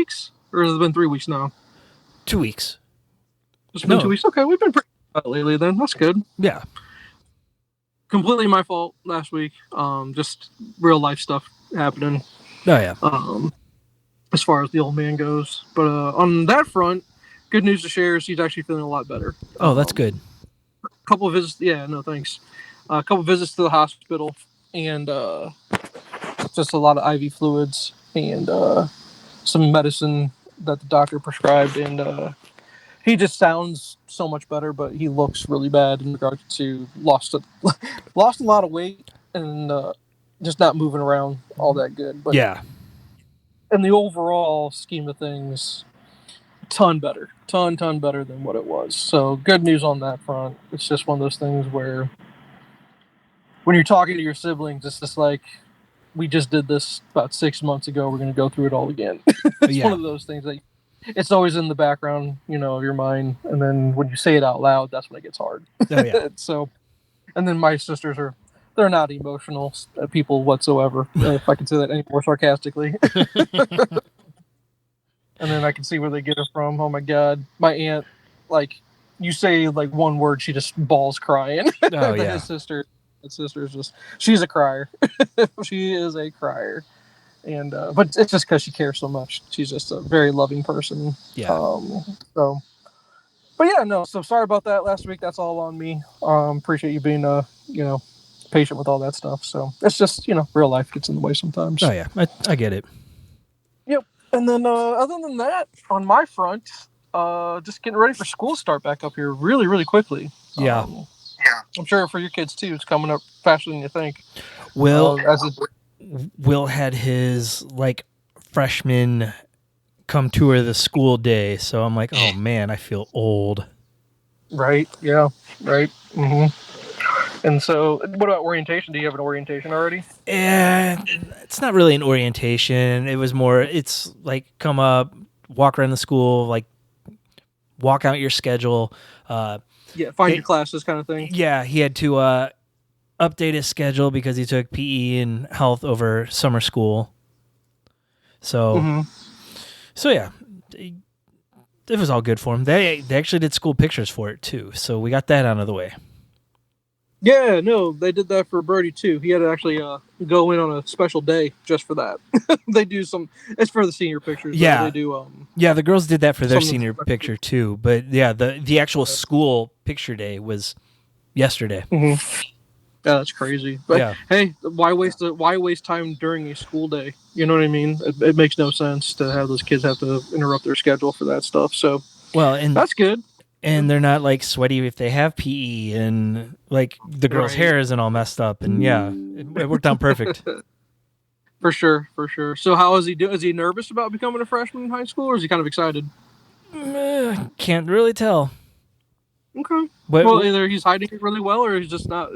weeks? Or has it been 3 weeks now? 2 weeks. It's been 2 weeks? Okay, we've been pretty good lately then. That's good. Yeah. Completely my fault last week. Just real life stuff happening. Oh, yeah. As far as the old man goes. But on that front, good news to share is he's actually feeling a lot better. Oh, that's good. A couple of visits. Yeah, no, thanks. A couple of visits to the hospital and just a lot of IV fluids and some medicine that the doctor prescribed. And he just sounds so much better, but he looks really bad in regards to lost a lot of weight and just not moving around all that good. But yeah. In the overall scheme of things, ton better than what it was. So good news on that front. It's just one of those things where when you're talking to your siblings, it's just like, we just did this about 6 months ago. We're going to go through it all again. It's one of those things that it's always in the background, of your mind. And then when you say it out loud, that's when it gets hard. Oh, yeah. So, and then my sisters they're not emotional people whatsoever, if I can say that any more sarcastically. And then I can see where they get it from. Oh my God. My aunt, like, you say like one word, she just bawls crying. Oh, yeah. His sister's just, she's a crier. She is a crier. And, but it's just because she cares so much. She's just a very loving person. Yeah. So, but yeah, no, so sorry about that last week. That's all on me. Appreciate you being, patient with all that stuff. So it's just, real life gets in the way sometimes. Oh, yeah. I get it. Yep. And then, other than that, on my front, just getting ready for school to start back up here really, really quickly. Yeah. I'm sure for your kids too, it's coming up faster than you think. Will had his freshman come tour the school day, so I'm like, oh man, I feel old. Right. Yeah. Right. Mm-hmm. And so, what about orientation? Do you have an orientation already? It's not really an orientation. It was more, it's like come up, walk around the school, walk out your schedule. Find your classes kind of thing. Yeah, he had to update his schedule because he took PE and health over summer school. So, So yeah, it was all good for him. They actually did school pictures for it too, so we got that out of the way. Yeah, no, they did that for Brody too. He had to actually go in on a special day just for that. They do it's for the senior pictures. Yeah, they do. Yeah, the girls did that for their senior picture too. But yeah, the actual school picture day was yesterday. Mm-hmm. Yeah, that's crazy. But hey, why waste time during a school day? You know what I mean? It makes no sense to have those kids have to interrupt their schedule for that stuff. So and that's good. And they're not sweaty if they have PE, and the girl's hair isn't all messed up, and it worked out perfect. For sure. So how is he doing? Is he nervous about becoming a freshman in high school, or is he kind of excited? Can't really tell. Okay. Well, either he's hiding it really well, or it's just not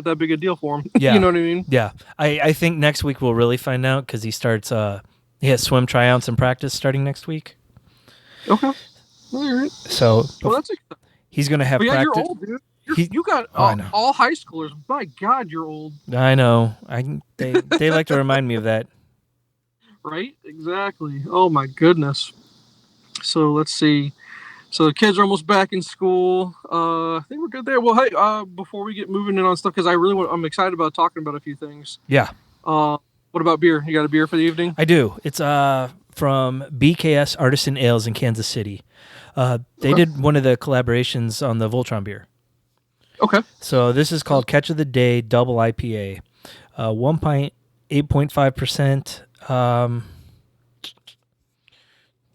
that big a deal for him. Yeah. You know what I mean? Yeah. I think next week we'll really find out, because he starts. He has swim tryouts and practice starting next week. Okay. All right. So that's he's going to have practice. You're old, dude. You got all high schoolers. My God, you're old. I know. They like to remind me of that. Right? Exactly. Oh my goodness. So let's see. So the kids are almost back in school. I think we're good there. Well, hey, before we get moving in on stuff, because I'm excited about talking about a few things. Yeah. What about beer? You got a beer for the evening? I do. It's from BKS Artisan Ales in Kansas City. They did one of the collaborations on the Voltron beer. Okay. So this is called Catch of the Day Double IPA. 1 pint, 8.5%.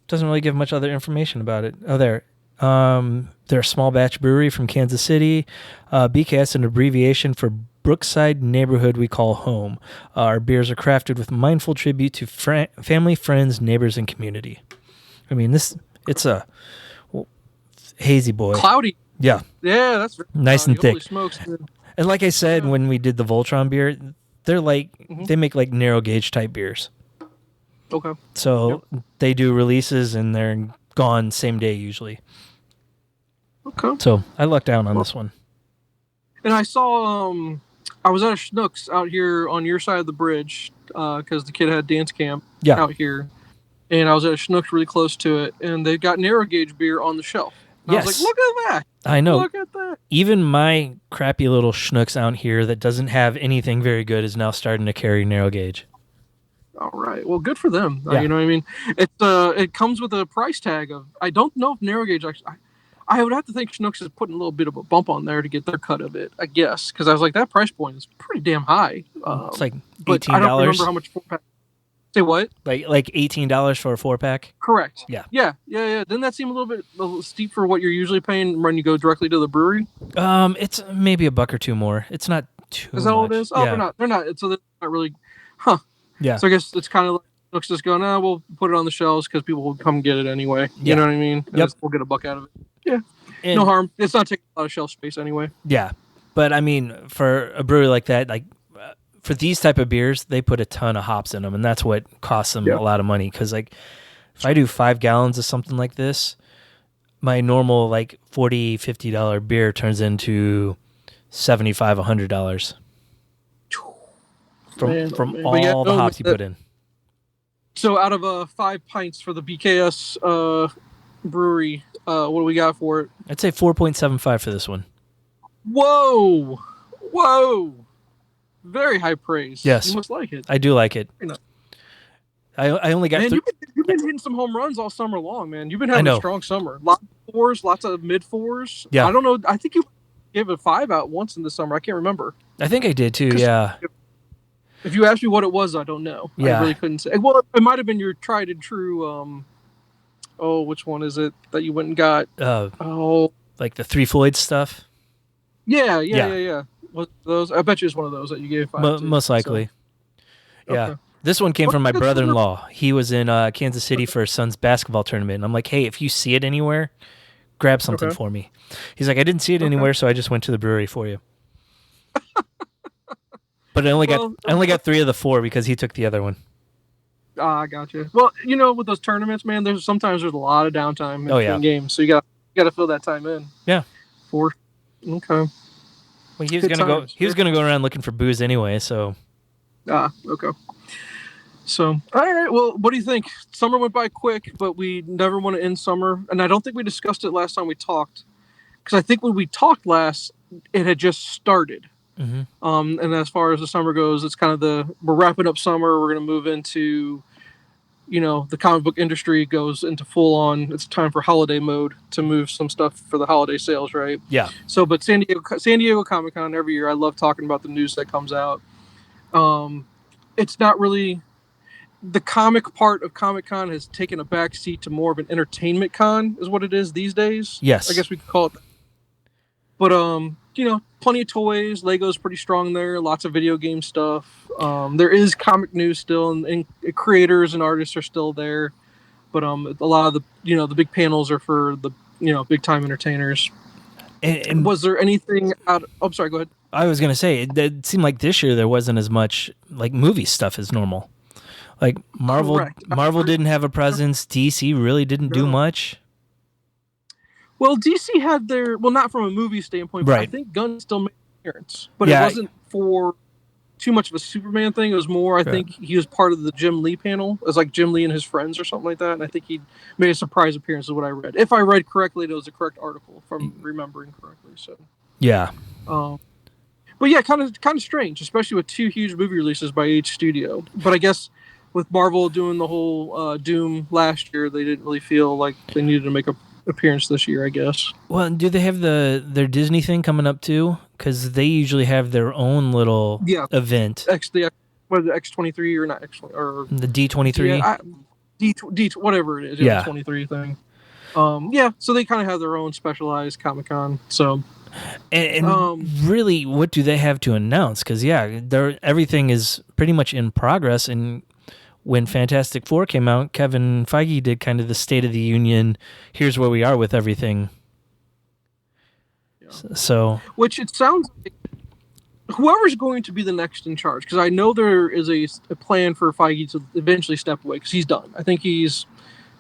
Doesn't really give much other information about it. Oh, there. They're a small batch brewery from Kansas City. BKS, an abbreviation for Brookside Neighborhood We Call Home. Our beers are crafted with mindful tribute to family, friends, neighbors, and community. I mean, it's a hazy boy. Cloudy. Yeah. Yeah, that's nice and thick. Holy smokes, dude. And like I said, when we did the Voltron beer, they're they make narrow gauge type beers. Okay. So they do releases and they're gone same day usually. Okay. So I lucked out on this one. And I saw, I was at a Schnucks out here on your side of the bridge because the kid had dance camp out here. and I was at a Schnucks really close to it, and they got narrow gauge beer on the shelf. And Yes. I was like, look at that. I know. Look at that. Even my crappy little Schnucks out here that doesn't have anything very good is now starting to carry narrow gauge. All right. Well, good for them. Yeah. You know what I mean? It comes with a price tag of, I don't know if narrow gauge actually. I would have to think Schnucks is putting a little bit of a bump on there to get their cut of it, I guess, because I was like, that price point is pretty damn high. It's like $18. But I don't remember how much 4-pack. Say what? Like $18 for a 4-pack? Correct. Yeah. Didn't that seem a little steep for what you're usually paying when you go directly to the brewery? It's maybe $1 or $2 more. It's not too much. Is that what it is? Oh, yeah. They're not. So they're not really. Huh. Yeah. So I guess it's kind of like looks just going, we'll put it on the shelves because people will come get it anyway. You know what I mean? Yep. We'll get a buck out of it. Yeah. And no harm. It's not taking a lot of shelf space anyway. Yeah. But I mean, for a brewery like that, like for these type of beers, they put a ton of hops in them, and that's what costs them a lot of money. Because like, if I do 5 gallons of something like this, my normal like $40, $50 beer turns into $75, $100 from all the hops you put in. So out of 5 pints for the BKS brewery, what do we got for it? I'd say 4.75 for this one. Whoa! Very high praise. Yes. You must like it. I do like it. I only got... Man, you've been hitting some home runs all summer long, man. You've been having a strong summer. Lots of 4s, lots of mid-4s. Yeah. I don't know. I think you gave a 5 out once in the summer. I can't remember. I think I did too, yeah. If you asked me what it was, I don't know. Yeah. I really couldn't say. Well, it might have been your tried and true... which one is it that you went and got? Like the Three Floyds stuff? Yeah. What those? I bet you it's one of those that you gave 5 to. Most likely. So. Yeah. Okay. This one came from my brother-in-law. He was in Kansas City for his son's basketball tournament. And I'm like, hey, if you see it anywhere, grab something for me. He's like, I didn't see it anywhere, so I just went to the brewery for you. But I only got 3 of the 4 because he took the other one. I gotcha. Well, with those tournaments, man, there's a lot of downtime in games, so you got to fill that time in. Yeah. Okay. Well, he was gonna go around looking for booze anyway, so. Okay. So, all right. Well, what do you think? Summer went by quick, but we never want to end summer, and I don't think we discussed it last time we talked, because I think when we talked last, it had just started. Mm-hmm. And as far as the summer goes, it's kind of we're wrapping up summer. We're going to move into, the comic book industry goes into full on. It's time for holiday mode to move some stuff for the holiday sales, right? Yeah. So, but San Diego Comic-Con every year, I love talking about the news that comes out. It's not really the comic part of Comic-Con has taken a back seat to more of an entertainment con, is what it is these days. Yes. I guess we could call it that. But plenty of toys. Lego's pretty strong there. Lots of video game stuff. There is comic news still, and creators and artists are still there. But a lot of the the big panels are for the big time entertainers. And was there anything out? Oh, I'm sorry. Go ahead. I was gonna say it seemed like this year there wasn't as much like movie stuff as normal. Like Marvel didn't have a presence. DC really didn't do much. Well, DC had not from a movie standpoint, but I think Gunn still made an appearance. But it wasn't for too much of a Superman thing. It was more, I think he was part of the Jim Lee panel. It was like Jim Lee and his friends or something like that. And I think he made a surprise appearance, is what I read. If I read correctly, it was the correct article, if I'm remembering correctly. So yeah. But yeah, kind of strange, especially with 2 huge movie releases by each studio. But I guess with Marvel doing the whole Doom last year, they didn't really feel like they needed to make a appearance this year, I guess. Well, do they have their Disney thing coming up too? Because they usually have their own little event. The X23 or not X20 or the D23. Yeah, D whatever it is. Yeah, the 23 thing. So they kind of have their own specialized Comic-Con. So, and really, what do they have to announce? Because everything is pretty much in progress. And when Fantastic Four came out, Kevin Feige did kind of the State of the Union. Here's where we are with everything. Yeah. So, which it sounds like whoever's going to be the next in charge, because I know there is a plan for Feige to eventually step away because he's done. I think he's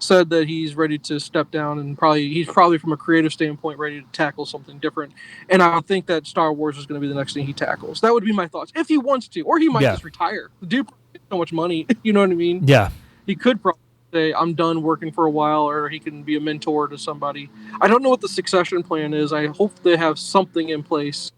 said that he's ready to step down, and he's probably from a creative standpoint ready to tackle something different. And I think that Star Wars is going to be the next thing he tackles. That would be my thoughts if he wants to, or he might just retire. The dude so much money, you know what I mean? Yeah, he could probably say, I'm done working for a while, or he can be a mentor to somebody. I don't know what the succession plan is. I hope they have something in place,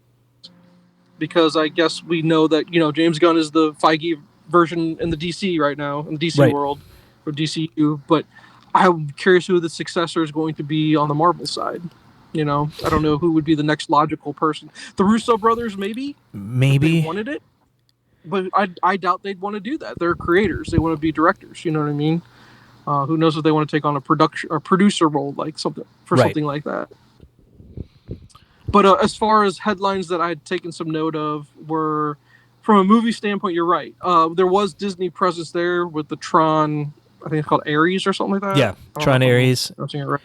because I guess we know that, James Gunn is the Feige version in the DC right now, in the DC Right. world, or DCU, but I'm curious who the successor is going to be on the Marvel side. I don't know who would be the next logical person. The Russo brothers, maybe? If they wanted it. But I doubt they'd want to do that. They're creators. They want to be directors. You know what I mean? Who knows if they want to take on a producer role, like something like that. But as far as headlines that I had taken some note of were, from a movie standpoint, you're right. There was Disney presence there with the Tron, I think it's called Ares or something like that. Yeah, Tron Ares. I'm saying it right.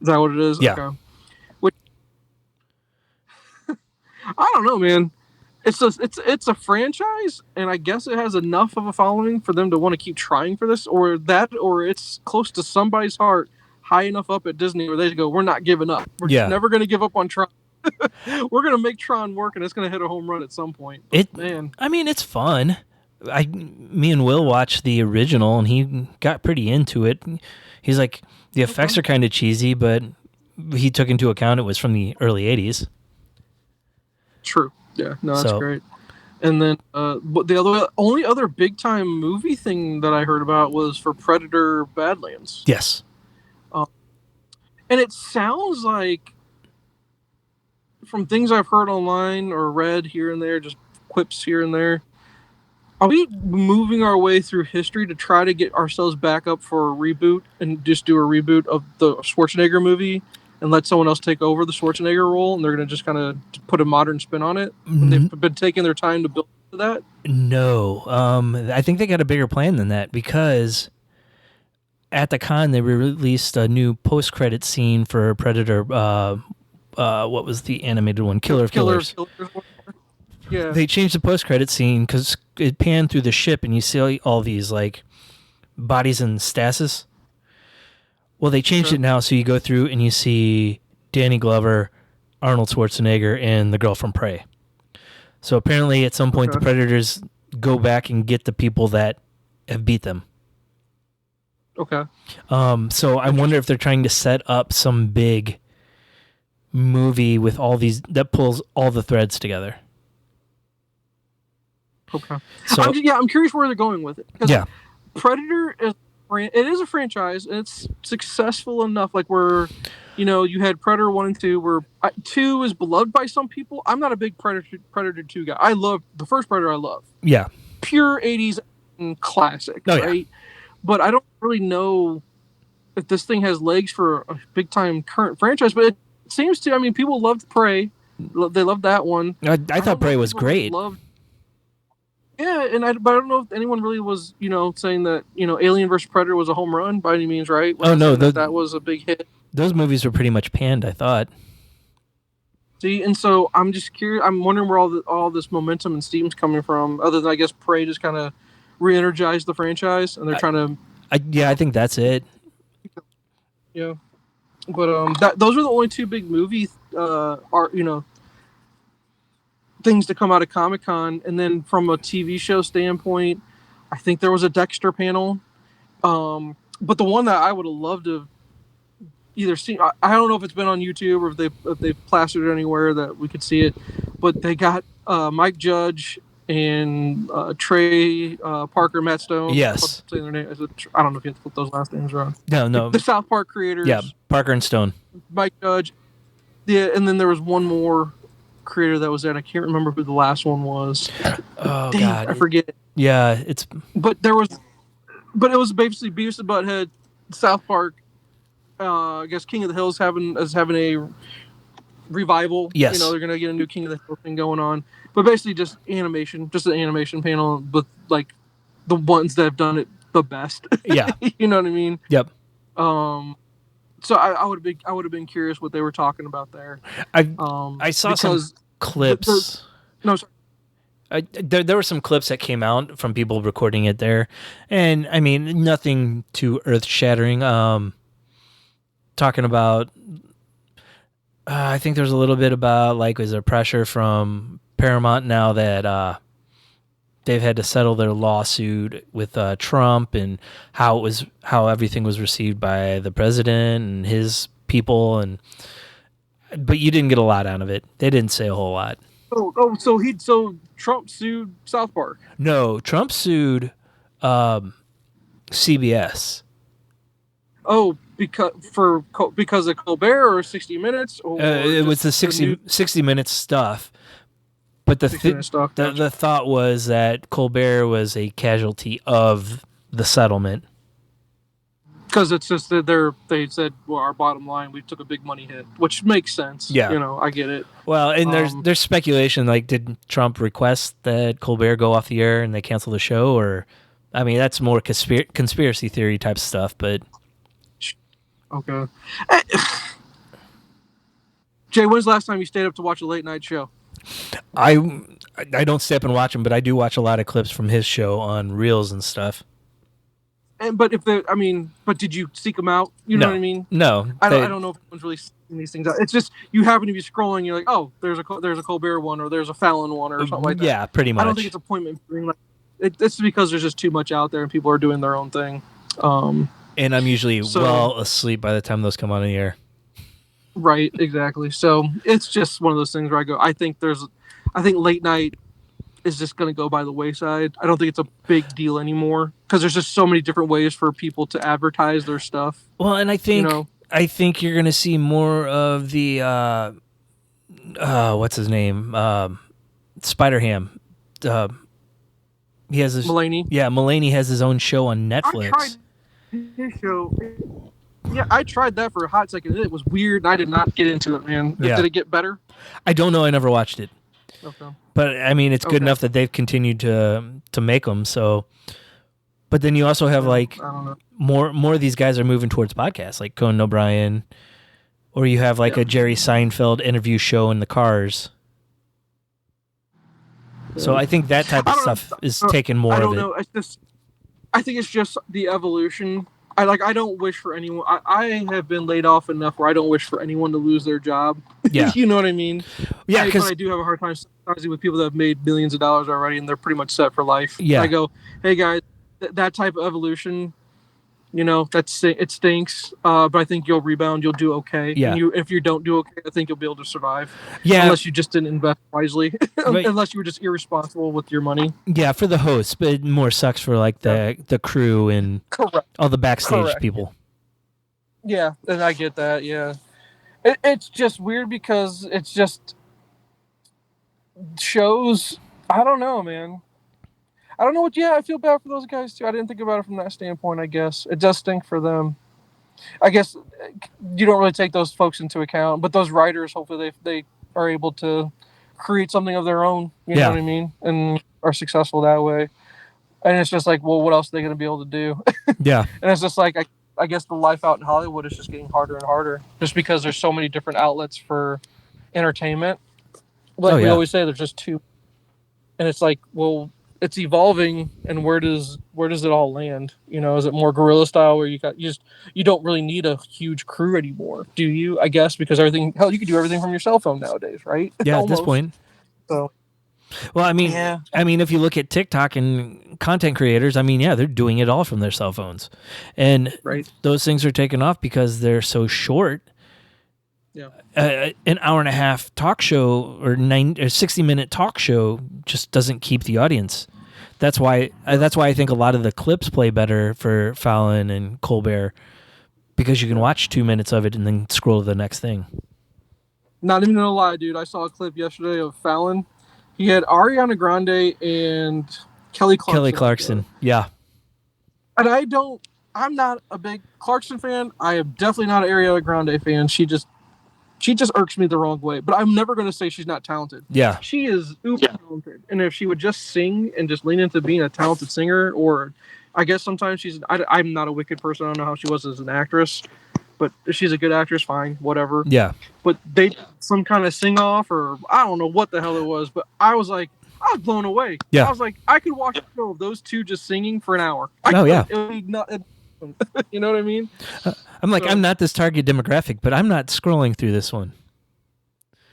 Is that what it is? Yeah. Okay. Which, I don't know, man. It's a franchise, and I guess it has enough of a following for them to want to keep trying for this, or it's close to somebody's heart, high enough up at Disney where they go, we're not giving up. We're just never going to give up on Tron. We're going to make Tron work, and it's going to hit a home run at some point. Man, I mean, it's fun. Me and Will watched the original, and he got pretty into it. He's like, the effects are kind of cheesy, but he took into account it was from the early 80s. True. Yeah, no, that's great. And then but the only other big time movie thing that I heard about was for Predator Badlands. Yes. And it sounds like, from things I've heard online or read here and there, just quips here and there, are we moving our way through history to try to get ourselves back up for a reboot and just do a reboot of the Schwarzenegger movie and let someone else take over the Schwarzenegger role, and they're going to just kind of put a modern spin on it? Mm-hmm. They've been taking their time to build that? No. I think they got a bigger plan than that, because at the con they released a new post-credit scene for Predator. What was the animated one? Killer of Killers. Yeah. They changed the post-credit scene because it panned through the ship, and you see all these like bodies in stasis. Well, they changed it now, so you go through and you see Danny Glover, Arnold Schwarzenegger, and the girl from Prey. So apparently at some point the Predators go back and get the people that have beat them. Okay. So I wonder if they're trying to set up some big movie with all these, that pulls all the threads together. Okay. So I'm curious where they're going with it. Yeah. Predator is a franchise, and it's successful enough. Like, where, you had Predator 1 and 2, where 2 is beloved by some people. I'm not a big Predator 2 guy. I love the first Predator. I love. Yeah. Pure 80s classic, right? Yeah. But I don't really know if this thing has legs for a big time current franchise. But it seems to. I mean, people loved Prey. They loved that one. I thought Prey was great. Yeah, but I don't know if anyone really was, saying that, Alien vs. Predator was a home run by any means, right? That was a big hit. Those movies were pretty much panned, I thought. See, and so I'm just curious. I'm wondering where all this momentum and steam's coming from, other than, I guess, Prey just kind of re-energized the franchise, and they're trying to... I think that's it. Yeah. But those are the only two big movie things to come out of Comic-Con. And then from a TV show standpoint, I think there was a Dexter panel. But the one that I would have loved to either see, I don't know if it's been on YouTube or if they've plastered it anywhere that we could see it, but they got Mike Judge and Trey Parker, Matt Stone. Yes. I don't know if you have to put those last names around. No. The South Park creators. Yeah, Parker and Stone. Mike Judge. Yeah, and then there was one more creator that was there, and I can't remember who the last one was. Oh, God. I forget. Yeah, But it was basically Beavis and Butthead, South Park. I guess King of the Hill is having a revival. Yes. They're gonna get a new King of the Hill thing going on. But basically just an animation panel with like the ones that have done it the best. Yeah. You know what I mean? Yep. So I would have been curious what they were talking about there. I saw some clips. There were some clips that came out from people recording it there, and I mean nothing too earth-shattering. Talking about, I think there's a little bit about like, is there pressure from Paramount now that they've had to settle their lawsuit with Trump and how everything was received by the president and his people, but you didn't get a lot out of it. They didn't say a whole lot. So Trump sued South Park. No, Trump sued CBS. Oh, because of Colbert or 60 Minutes? Or it was the 60 Minutes stuff. But the thought was that Colbert was a casualty of the settlement. Because it's just that they said, well, our bottom line, we took a big money hit, which makes sense. Yeah. I get it. Well, and there's speculation, like, did Trump request that Colbert go off the air and they cancel the show? Or, I mean, that's more conspiracy theory type stuff, but... Okay. Jay, when's the last time you stayed up to watch a late night show? I don't stay up and watch him, but I do watch a lot of clips from his show on Reels and stuff. But did you seek them out? You know what I mean? No, I don't know if anyone's really seeing these things out. It's just you happen to be scrolling, you're like, oh, there's a Colbert one, or there's a Fallon one, or something like that. Yeah, pretty much. I don't think it's appointment viewing. Like, it's because there's just too much out there and people are doing their own thing. And I'm usually well asleep by the time those come on the air. Right, exactly. So it's just one of those things where I think late night is just going to go by the wayside. I don't think it's a big deal anymore because there's just so many different ways for people to advertise their stuff. Well, and I think you're going to see more of the what's his name, Spider-Ham. He has his Mulaney. Yeah, Mulaney has his own show on Netflix. I tried his show. Yeah, I tried that for a hot second. It was weird, and I did not get into it, man. Yeah. Did it get better? I don't know. I never watched it. Okay. But I mean, it's good enough that they've continued to make them. So, but then you also have like more of these guys are moving towards podcasts, like Conan O'Brien, or you have like a Jerry Seinfeld interview show in the cars. So I think that type of stuff is taking more of it. I don't know. I think it's just the evolution. I don't wish for anyone. I have been laid off enough where I don't wish for anyone to lose their job. Yeah. You know what I mean? Yeah, because I do have a hard time sympathizing with people that have made millions of dollars already and they're pretty much set for life. Yeah. I go, hey guys, that type of evolution, it stinks. But I think you'll rebound. You'll do okay. Yeah. And if you don't do okay, I think you'll be able to survive. Yeah. Unless you just didn't invest wisely. Right. Unless you were just irresponsible with your money. Yeah, for the hosts, but it more sucks for like the crew and all the backstage people. Yeah, and I get that. Yeah, it's just weird because it's just shows. I don't know, man. I don't know what. Yeah, I feel bad for those guys too. I didn't think about it from that standpoint. I guess it does stink for them. I guess you don't really take those folks into account, but those writers, hopefully, they are able to create something of their own. You know what I mean, and are successful that way. And it's just like, well, what else are they going to be able to do? Yeah, and it's just like I guess the life out in Hollywood is just getting harder and harder, just because there's so many different outlets for entertainment. Like we always say, there's just two, and it's like, well, it's evolving, and where does it all land? Is it more guerrilla style where you don't really need a huge crew anymore, do you? I guess because you can do everything from your cell phone nowadays, right? Yeah, at this point. So. Well, I mean, if you look at TikTok and content creators, I mean, yeah, they're doing it all from their cell phones, and those things are taken off because they're so short. Yeah, an hour and a half talk show or 60-minute talk show just doesn't keep the audience. That's why I think a lot of the clips play better for Fallon and Colbert, because you can watch 2 minutes of it and then scroll to the next thing. Not even gonna lie, dude. I saw a clip yesterday of Fallon. He had Ariana Grande and Kelly Clarkson. Yeah. And I'm not a big Clarkson fan. I am definitely not an Ariana Grande fan. She just irks me the wrong way. But I'm never going to say she's not talented. Yeah. She is uber talented. And if she would just sing and just lean into being a talented singer, or I guess sometimes I'm not a wicked person. I don't know how she was as an actress. But if she's a good actress, fine, whatever. Yeah. But they some kind of sing off, or I don't know what the hell it was, but I was blown away. Yeah. I was like, I could watch a show of those two just singing for an hour. Yeah. It would be not, you know what I mean? I'm like, I'm not this target demographic, but I'm not scrolling through this one.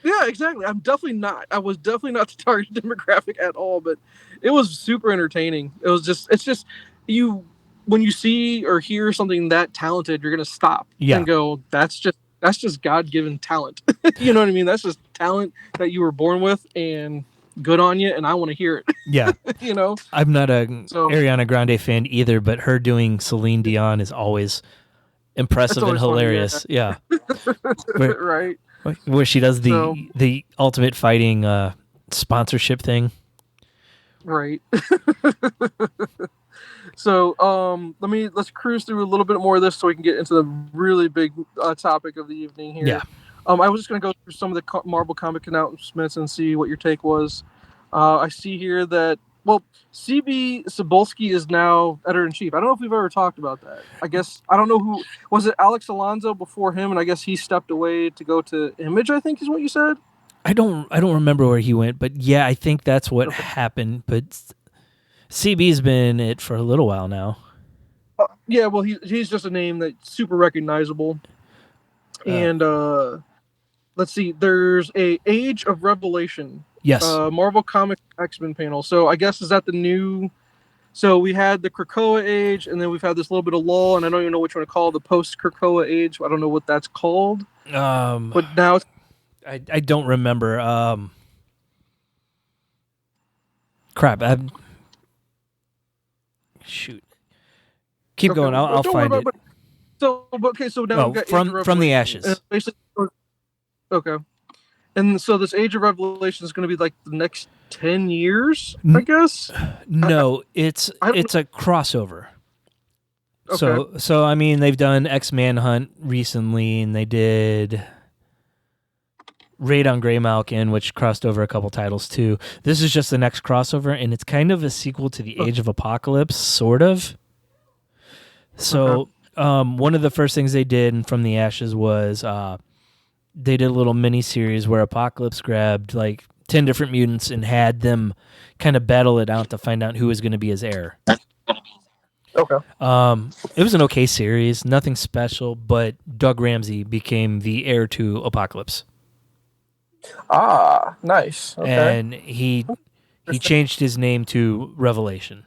Yeah, Yeah, exactly. I'm definitely not. I was definitely not the target demographic at all, but it was super entertaining. It's just you when you see or hear something that talented, you're gonna stop and go, that's just God given talent. You know what I mean? That's just talent that you were born with, and good on you. And I want to hear it. Yeah. You know, I'm not a Ariana Grande fan either, but her doing Celine Dion is always impressive and hilarious. Funny, yeah. Right. Where she does the ultimate fighting sponsorship thing. Right. So let's cruise through a little bit more of this so we can get into the really big topic of the evening here. Yeah. I was just going to go through some of the Marvel comic announcements and see what your take was. I see here that CB Cebulski is now editor-in-chief. I don't know if we've ever talked about that. I guess I don't know who was it. Alex Alonso before him, and I guess he stepped away to go to Image. I think is what you said. I don't remember where he went, but yeah, I think that's what happened. But CB's been it for a little while now. Yeah, well, he's just a name that's super recognizable. And let's see, there's a Age of Revelation. Yes. Marvel Comics X-Men panel. So I guess is that the new? So we had the Krakoa Age, and then we've had this little bit of lull, and I don't even know which one to call the post-Krakoa Age. I don't know what that's called. But now it's... I don't remember. Crap. Shoot. Keep going. I'll find it. So now we've got from the Ashes. Okay. And so this Age of Revelation is going to be like the next 10 years, I guess? No, it's a crossover. Okay. So I mean, they've done X-Manhunt recently, and they did Raid on Greymalkin, which crossed over a couple titles too. This is just the next crossover, and it's kind of a sequel to the Age of Apocalypse, sort of. So one of the first things they did from the Ashes was... they did a little mini series where Apocalypse grabbed like 10 different mutants and had them kind of battle it out to find out who was going to be his heir. Okay. It was an okay series, nothing special, but Doug Ramsey became the heir to Apocalypse. Ah, nice. Okay. And he changed his name to Revelation.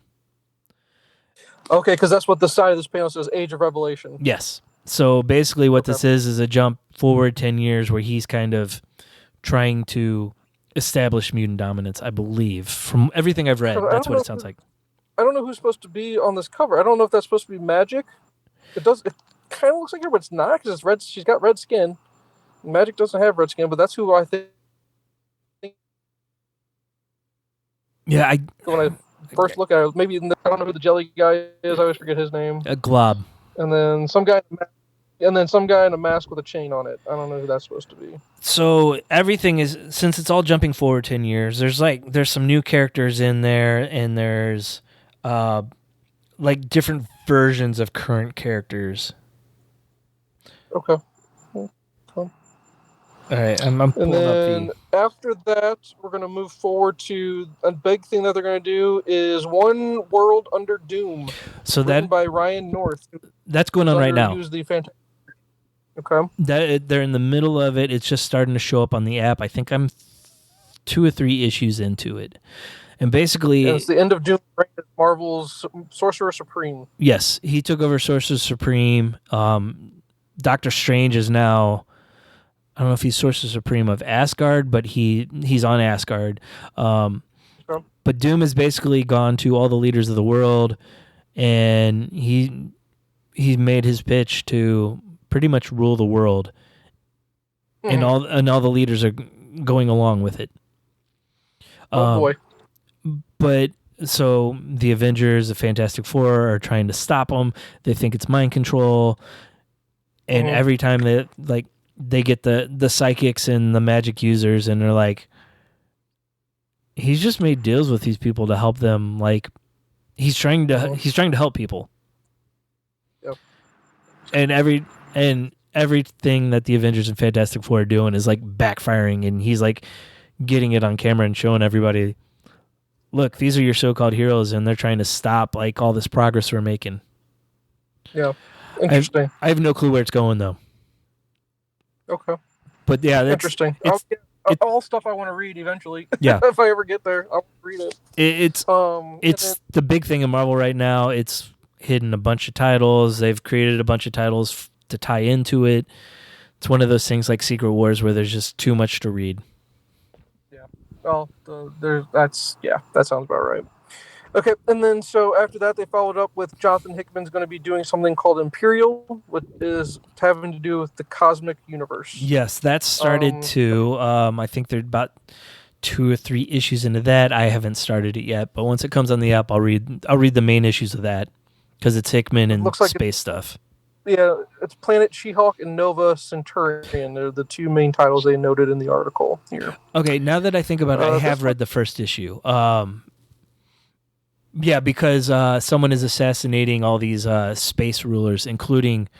Okay, because that's what the side of this panel says, Age of Revelation. Yes. So basically what this is a jump forward 10 years where he's kind of trying to establish mutant dominance, I believe. From everything I've read, that's what it sounds like. I don't know who's supposed to be on this cover. I don't know if that's supposed to be Magic. It kind of looks like her, but it's not because it's red. She's got red skin. Magic doesn't have red skin, but that's who I think. Yeah, when I first look at it, maybe I don't know who the jelly guy is. I always forget his name. A Glob. And then some guy in a mask with a chain on it. I don't know who that's supposed to be. So everything is, since it's all jumping forward 10 years, there's some new characters in there, and there's like different versions of current characters. Okay. All right, I'm pulling up and then after that, we're going to move forward to a big thing that they're going to do is One World Under Doom. So written by Ryan North. That's going on right now. Okay. They're in the middle of it. It's just starting to show up on the app. I think I'm 2 or 3 issues into it. And basically... it's the end of Doom, right? Marvel's Sorcerer Supreme. Yes, he took over Sorcerer Supreme. Doctor Strange is now... I don't know if he's Sorcerer Supreme of Asgard, but he's on Asgard. But Doom has basically gone to all the leaders of the world, and he made his pitch to pretty much rule the world, and all the leaders are going along with it. Oh boy! But so the Avengers, the Fantastic Four, are trying to stop him. They think it's mind control, and every time they get the psychics and the magic users, and they're like, he's just made deals with these people to help them. Like he's trying to help people. Yep. And everything that the Avengers and Fantastic Four are doing is like backfiring, and he's like getting it on camera and showing everybody, look, these are your so-called heroes, and they're trying to stop like all this progress we're making. Yeah. Interesting. I have no clue where it's going though. Okay. But yeah, that's interesting. all stuff I want to read eventually. Yeah. If I ever get there, I'll read it. It's the big thing in Marvel right now. It's hidden a bunch of titles. They've created a bunch of titles to tie into it. It's one of those things like Secret Wars where there's just too much to read. Yeah. Well, that sounds about right. Okay, and then so after that, they followed up with Jonathan Hickman's going to be doing something called Imperial, which is having to do with the cosmic universe. Yes, that started too. I think there's about 2 or 3 issues into that. I haven't started it yet, but once it comes on the app, I'll read the main issues of that because it's Hickman and like space stuff. Yeah, it's Planet She-Hulk and Nova Centurion. They're the 2 main titles they noted in the article here. Okay, now that I think about it, I have read the first issue. Yeah, because someone is assassinating all these space rulers, including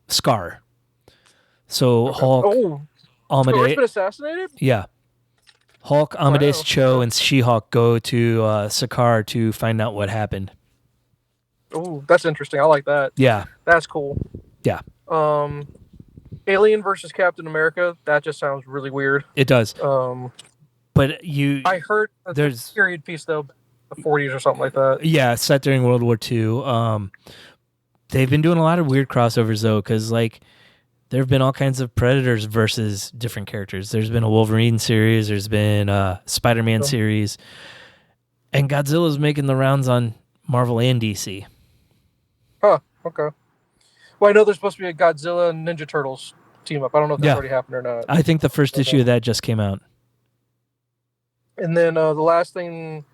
Scar. So Hulk, Scar's been assassinated? Yeah. Hulk, Amadeus Cho, and She-Hulk go to Sakaar to find out what happened. Oh, that's interesting. I like that. Yeah. That's cool. Yeah. Alien versus Captain America, that just sounds really weird. It does. But I heard there's a period piece, though, the 40s or something like that. Yeah, set during World War II. They've been doing a lot of weird crossovers, though, because, like, there have been all kinds of Predators versus different characters. There's been a Wolverine series. There's been a Spider-Man series. And Godzilla's making the rounds on Marvel and DC. Huh, okay. Well, I know there's supposed to be a Godzilla and Ninja Turtles team up. I don't know if that's already happened or not. I think the first issue of that just came out. And then the last thing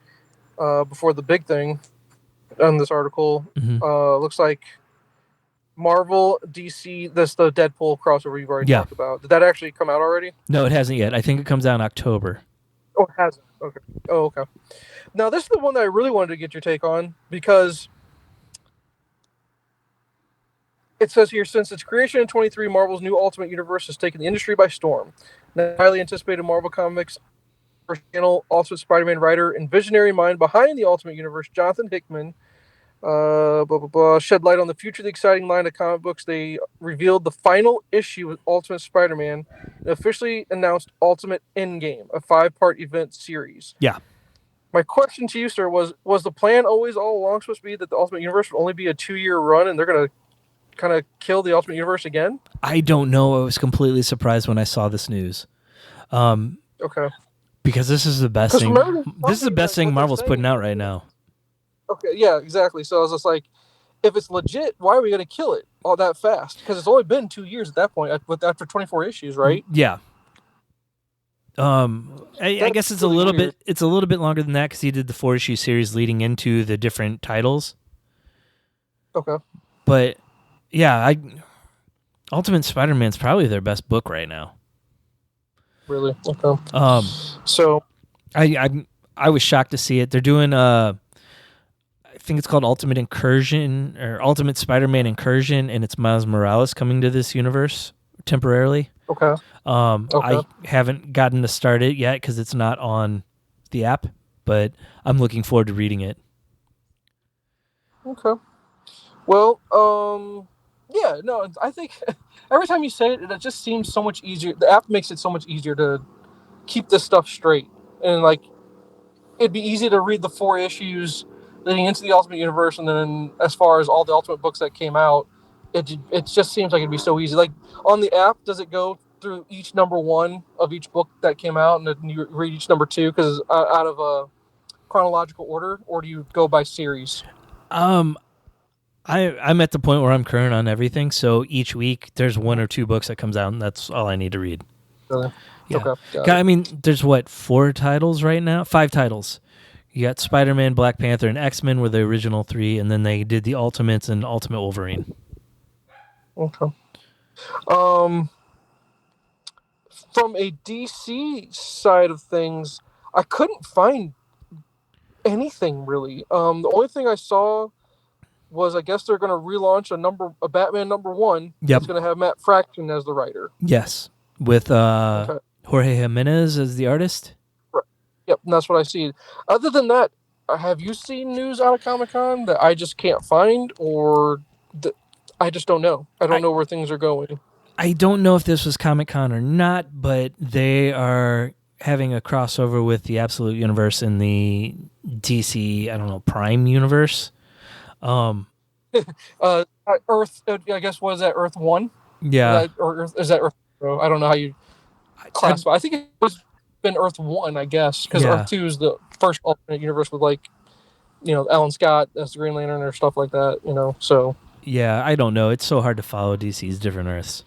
before the big thing on this article looks like Marvel, DC, that's the Deadpool crossover you've already talked about. Did that actually come out already? No, it hasn't yet. I think it comes out in October. Oh, it hasn't? Okay. Oh, okay. Now, this is the one that I really wanted to get your take on because it says here, since its creation in 23, Marvel's new Ultimate Universe has taken the industry by storm. The highly anticipated Marvel Comics first channel Ultimate Spider-Man writer and visionary mind behind the Ultimate Universe, Jonathan Hickman, shed light on the future of the exciting line of comic books. They revealed the final issue with Ultimate Spider-Man and officially announced Ultimate Endgame, a 5-part event series. Yeah. My question to you, sir, was the plan always all along supposed to be that the Ultimate Universe would only be a 2-year run and they're going to kind of kill the Ultimate Universe again? I don't know. I was completely surprised when I saw this news. Okay. Because this is the best thing. This is the best thing Marvel's putting out right now. Okay, yeah, exactly. So I was just like, if it's legit, why are we going to kill it all that fast? Because it's only been 2 years at that point, after 24 issues, right? Yeah. I guess it's really a little bit. It's a little bit longer than that because he did the 4-issue series leading into the different titles. Okay. But yeah, Ultimate Spider-Man's probably their best book right now. Really? Okay. So I was shocked to see it. They're doing I think it's called Ultimate Incursion or Ultimate Spider-Man Incursion, and it's Miles Morales coming to this universe temporarily. Okay. I haven't gotten to start it yet because it's not on the app, but I'm looking forward to reading it. Okay. Well, yeah, no, I think every time you say it, it just seems so much easier. The app makes it so much easier to keep this stuff straight. And, like, it'd be easy to read the 4 issues leading into the Ultimate Universe, and then as far as all the Ultimate books that came out, it just seems like it'd be so easy. Like, on the app, does it go through each number 1 of each book that came out, and then you read each number 2 because out of a chronological order, or do you go by series? I'm at the point where I'm current on everything, so each week there's 1 or 2 books that comes out, and that's all I need to read. Really? Yeah. Okay, I mean, there's 4 titles right now? 5 titles. You got Spider-Man, Black Panther, and X-Men were the original 3, and then they did the Ultimates and Ultimate Wolverine. Okay. From a DC side of things, I couldn't find anything really. The only thing I saw was, I guess they're going to relaunch a Batman #1. Yep. It's going to have Matt Fraction as the writer. Yes, with Jorge Jimenez as the artist. Right. Yep, and that's what I see. Other than that, have you seen news out of Comic-Con that I just can't find, or I just don't know? I don't know where things are going. I don't know if this was Comic-Con or not, but they are having a crossover with the Absolute Universe in the DC, I don't know, Prime universe. Earth. I guess what is that? Earth 1. Yeah. Or Earth, is that Earth 0? I don't know how you classify. I think it was been Earth 1, I guess, because Yeah. Earth 2 is the first alternate universe with like, Alan Scott as the Green Lantern or stuff like that. So Yeah, I don't know. It's so hard to follow DC's different Earths.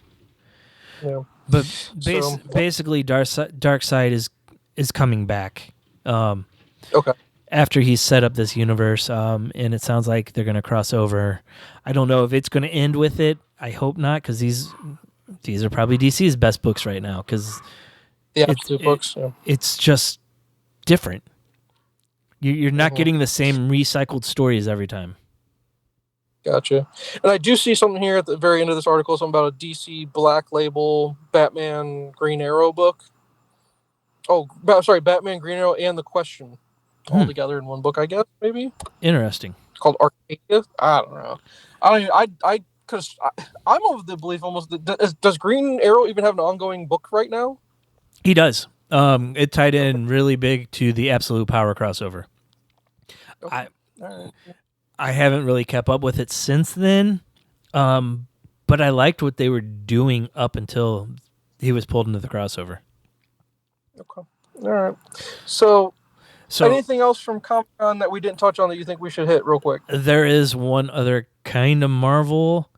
yeah. But basically, Darkseid is coming back. Okay. After he's set up this universe, and it sounds like they're going to cross over. I don't know if it's going to end with it. I hope not, because these are probably DC's best books right now. Because the Absolute books. Yeah. It's just different. You're not getting the same recycled stories every time. Gotcha. And I do see something here at the very end of this article, something about a DC Black Label Batman Green Arrow book. Oh, sorry, Batman Green Arrow and The Question all together in one book, I guess, maybe? Interesting. It's called Arcadia? I don't know. Because I'm of the belief almost that does Green Arrow even have an ongoing book right now? He does. It tied in really big to the Absolute Power crossover. Okay. I haven't really kept up with it since then, but I liked what they were doing up until he was pulled into the crossover. Okay. All right. So anything else from Comic-Con that we didn't touch on that you think we should hit real quick? There is one other kind of Marvel.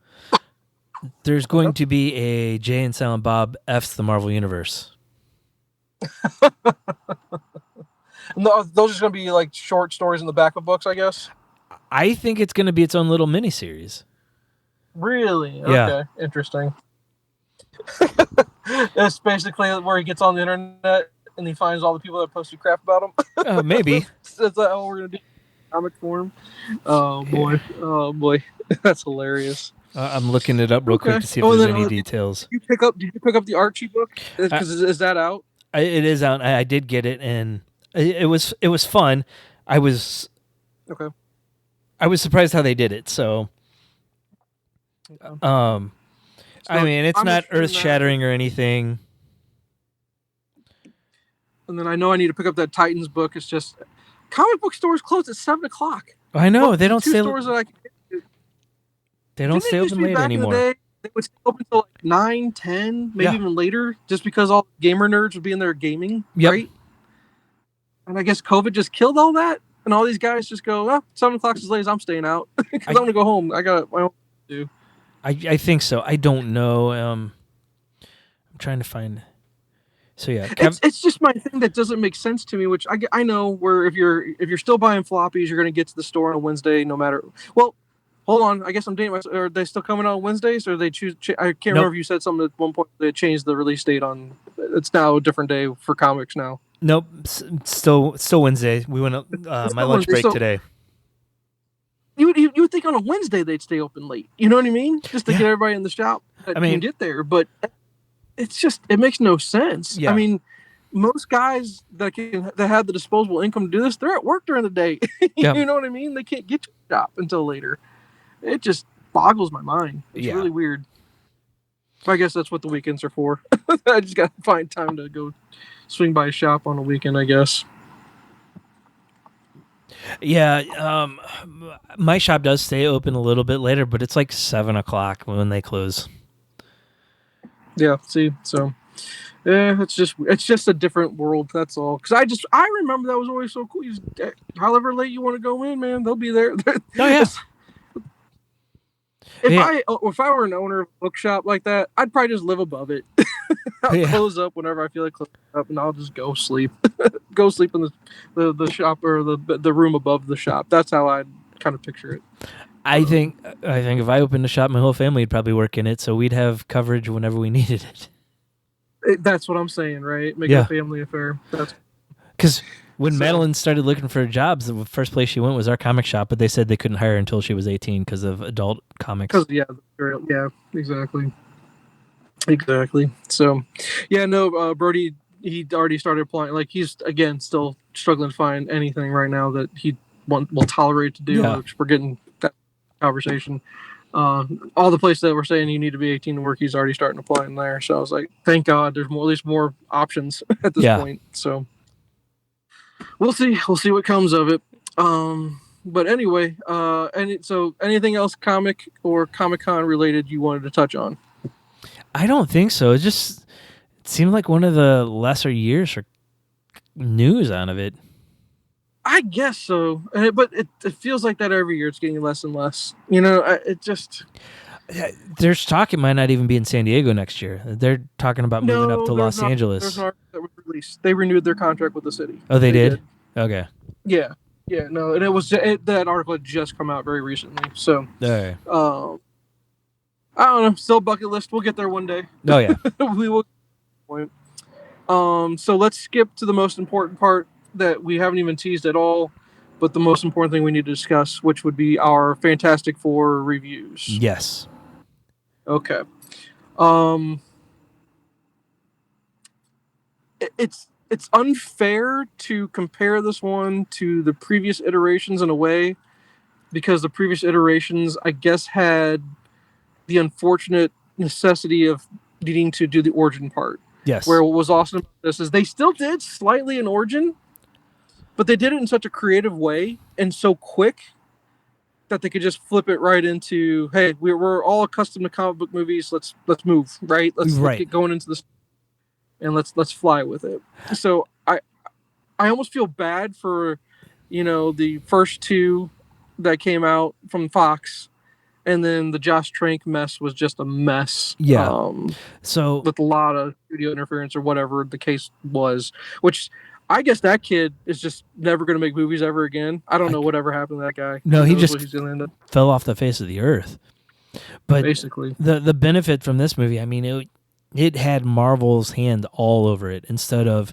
There's going to be a Jay and Silent Bob F's the Marvel Universe. No, those are going to be like short stories in the back of books, I guess? I think it's going to be its own little miniseries. Really? Yeah. Okay, interesting. It's basically where he gets on the internet and he finds all the people that posted crap about him. Maybe. That's how we're going to do comic form. Oh, boy. Oh, boy. That's hilarious. I'm looking it up real quick to see if there's any details. Did you pick up the Archie book? Is that out? It is out. I did get it, and it was fun. I was surprised how they did it. So, I mean, it's not earth-shattering or anything. And then I know I need to pick up that Titans book. It's just comic book stores close at 7:00. I know they don't stay. Stores that I can get to. They don't stay open late anymore. They would stay open until like 9, 10, maybe even later, just because all gamer nerds would be in there gaming, right? And I guess COVID just killed all that, and all these guys just go, 7:00 is late as I'm staying out because I'm gonna go home. I got my own to do. I think so. I don't know. I'm trying to find. So yeah, it's just my thing that doesn't make sense to me. Which I know where if you're still buying floppies, you're gonna get to the store on a Wednesday, no matter. Well, hold on. I guess I'm dating myself. Are they still coming on Wednesdays, or they choose? I can't remember if you said something at one point. They changed the release date on. It's now a different day for comics now. Nope, still Wednesday. We went my lunch break today. You would think on a Wednesday they'd stay open late. You know what I mean? Just to get everybody in the shop that can get there. But it's just it makes no sense. Yeah. I mean, most guys that have the disposable income to do this, they're at work during the day. You know what I mean? They can't get to the shop until later. It just boggles my mind. It's really weird. I guess that's what the weekends are for. I just got to find time to go swing by a shop on a weekend, I guess. Yeah, my shop does stay open a little bit later, but it's like 7:00 when they close. Yeah, see, so it's just a different world. That's all. Because I remember that was always so cool. However late you want to go in, man, they'll be there. Oh yeah. If I were an owner of a bookshop like that, I'd probably just live above it. I'll close up whenever I feel like closing up, and I'll just go sleep. Go sleep in the shop or the room above the shop. That's how I kind of picture it. I think if I opened a shop, my whole family would probably work in it, so we'd have coverage whenever we needed it. That's what I'm saying, right? Make it a family affair. Because when Madeline started looking for jobs, the first place she went was our comic shop, but they said they couldn't hire her until she was 18 because of adult comics. Exactly. So, Brody, he already started applying. Like, he's, again, still struggling to find anything right now that he will tolerate to do, which we're getting that conversation. All the places that were saying you need to be 18 to work, he's already starting applying there. So I was like, thank God, there's more, at least more options at this point. So we'll see. We'll see what comes of it. But anyway, so anything else comic or Comic-Con related you wanted to touch on? I don't think so. It seemed like one of the lesser years for news out of it. I guess so, but it feels like that every year. It's getting less and less. It just. There's talk it might not even be in San Diego next year. They're talking about moving up to Los Angeles. There's an article that was released. They renewed their contract with the city. Oh, they did? Okay. Yeah, no, and that article had just come out very recently. So, okay. I don't know. Still bucket list. We'll get there one day. Oh yeah, we will. So let's skip to the most important part that we haven't even teased at all, but the most important thing we need to discuss, which would be our Fantastic Four reviews. Yes. Okay. It's unfair to compare this one to the previous iterations in a way, because the previous iterations, I guess, had the unfortunate necessity of needing to do the origin part. Yes. Where what was awesome about this is they still did slightly an origin, but they did it in such a creative way and so quick that they could just flip it right into, hey, we're all accustomed to comic book movies. Let's move, right? Let's get going into this, and let's fly with it. So I almost feel bad for, the first two that came out from Fox, and then the Josh Trank mess was just a mess. Yeah. So with a lot of studio interference or whatever the case was, which I guess that kid is just never going to make movies ever again. I don't know whatever happened to that guy. No, he just fell off the face of the earth. But basically, the benefit from this movie, I mean, it had Marvel's hand all over it. Instead of,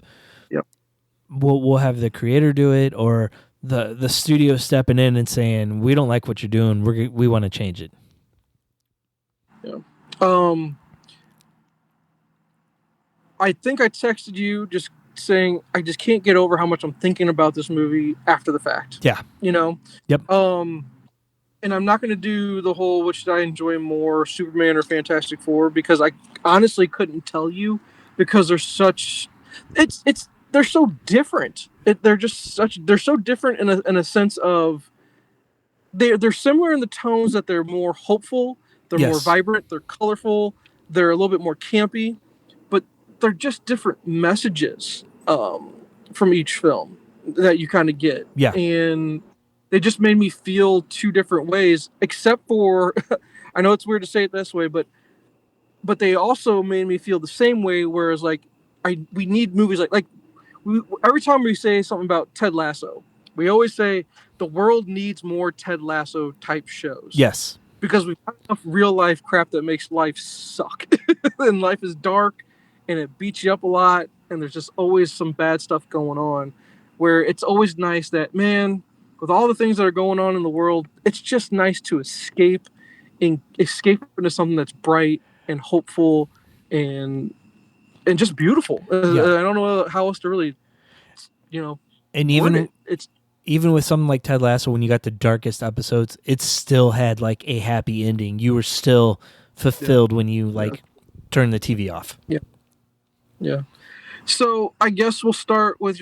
we'll have the creator do it, or the studio stepping in and saying, we don't like what you're doing, we want to change it. Yeah. I think I texted you just saying I just can't get over how much I'm thinking about this movie after the fact. Yeah. Yep. And I'm not going to do the whole which did I enjoy more, Superman or Fantastic Four, because I honestly couldn't tell you, because they're such they're so different. They're so different in a sense of they're similar in the tones that they're more hopeful, they're more vibrant, they're colorful, they're a little bit more campy, but they're just different messages from each film that you kind of get. Yeah. And they just made me feel two different ways, except for I know it's weird to say it this way, but they also made me feel the same way, whereas like we need movies like every time we say something about Ted Lasso, we always say the world needs more Ted Lasso type shows. Yes. Because we've got enough real life crap that makes life suck. And life is dark and it beats you up a lot, and there's just always some bad stuff going on, where it's always nice that, man, with all the things that are going on in the world, it's just nice to escape into something that's bright and hopeful and just beautiful. I don't know how else to really, and even with something like Ted Lasso, when you got the darkest episodes, it still had like a happy ending. You were still fulfilled when you turned the TV off. Yeah. Yeah. So I guess we'll start with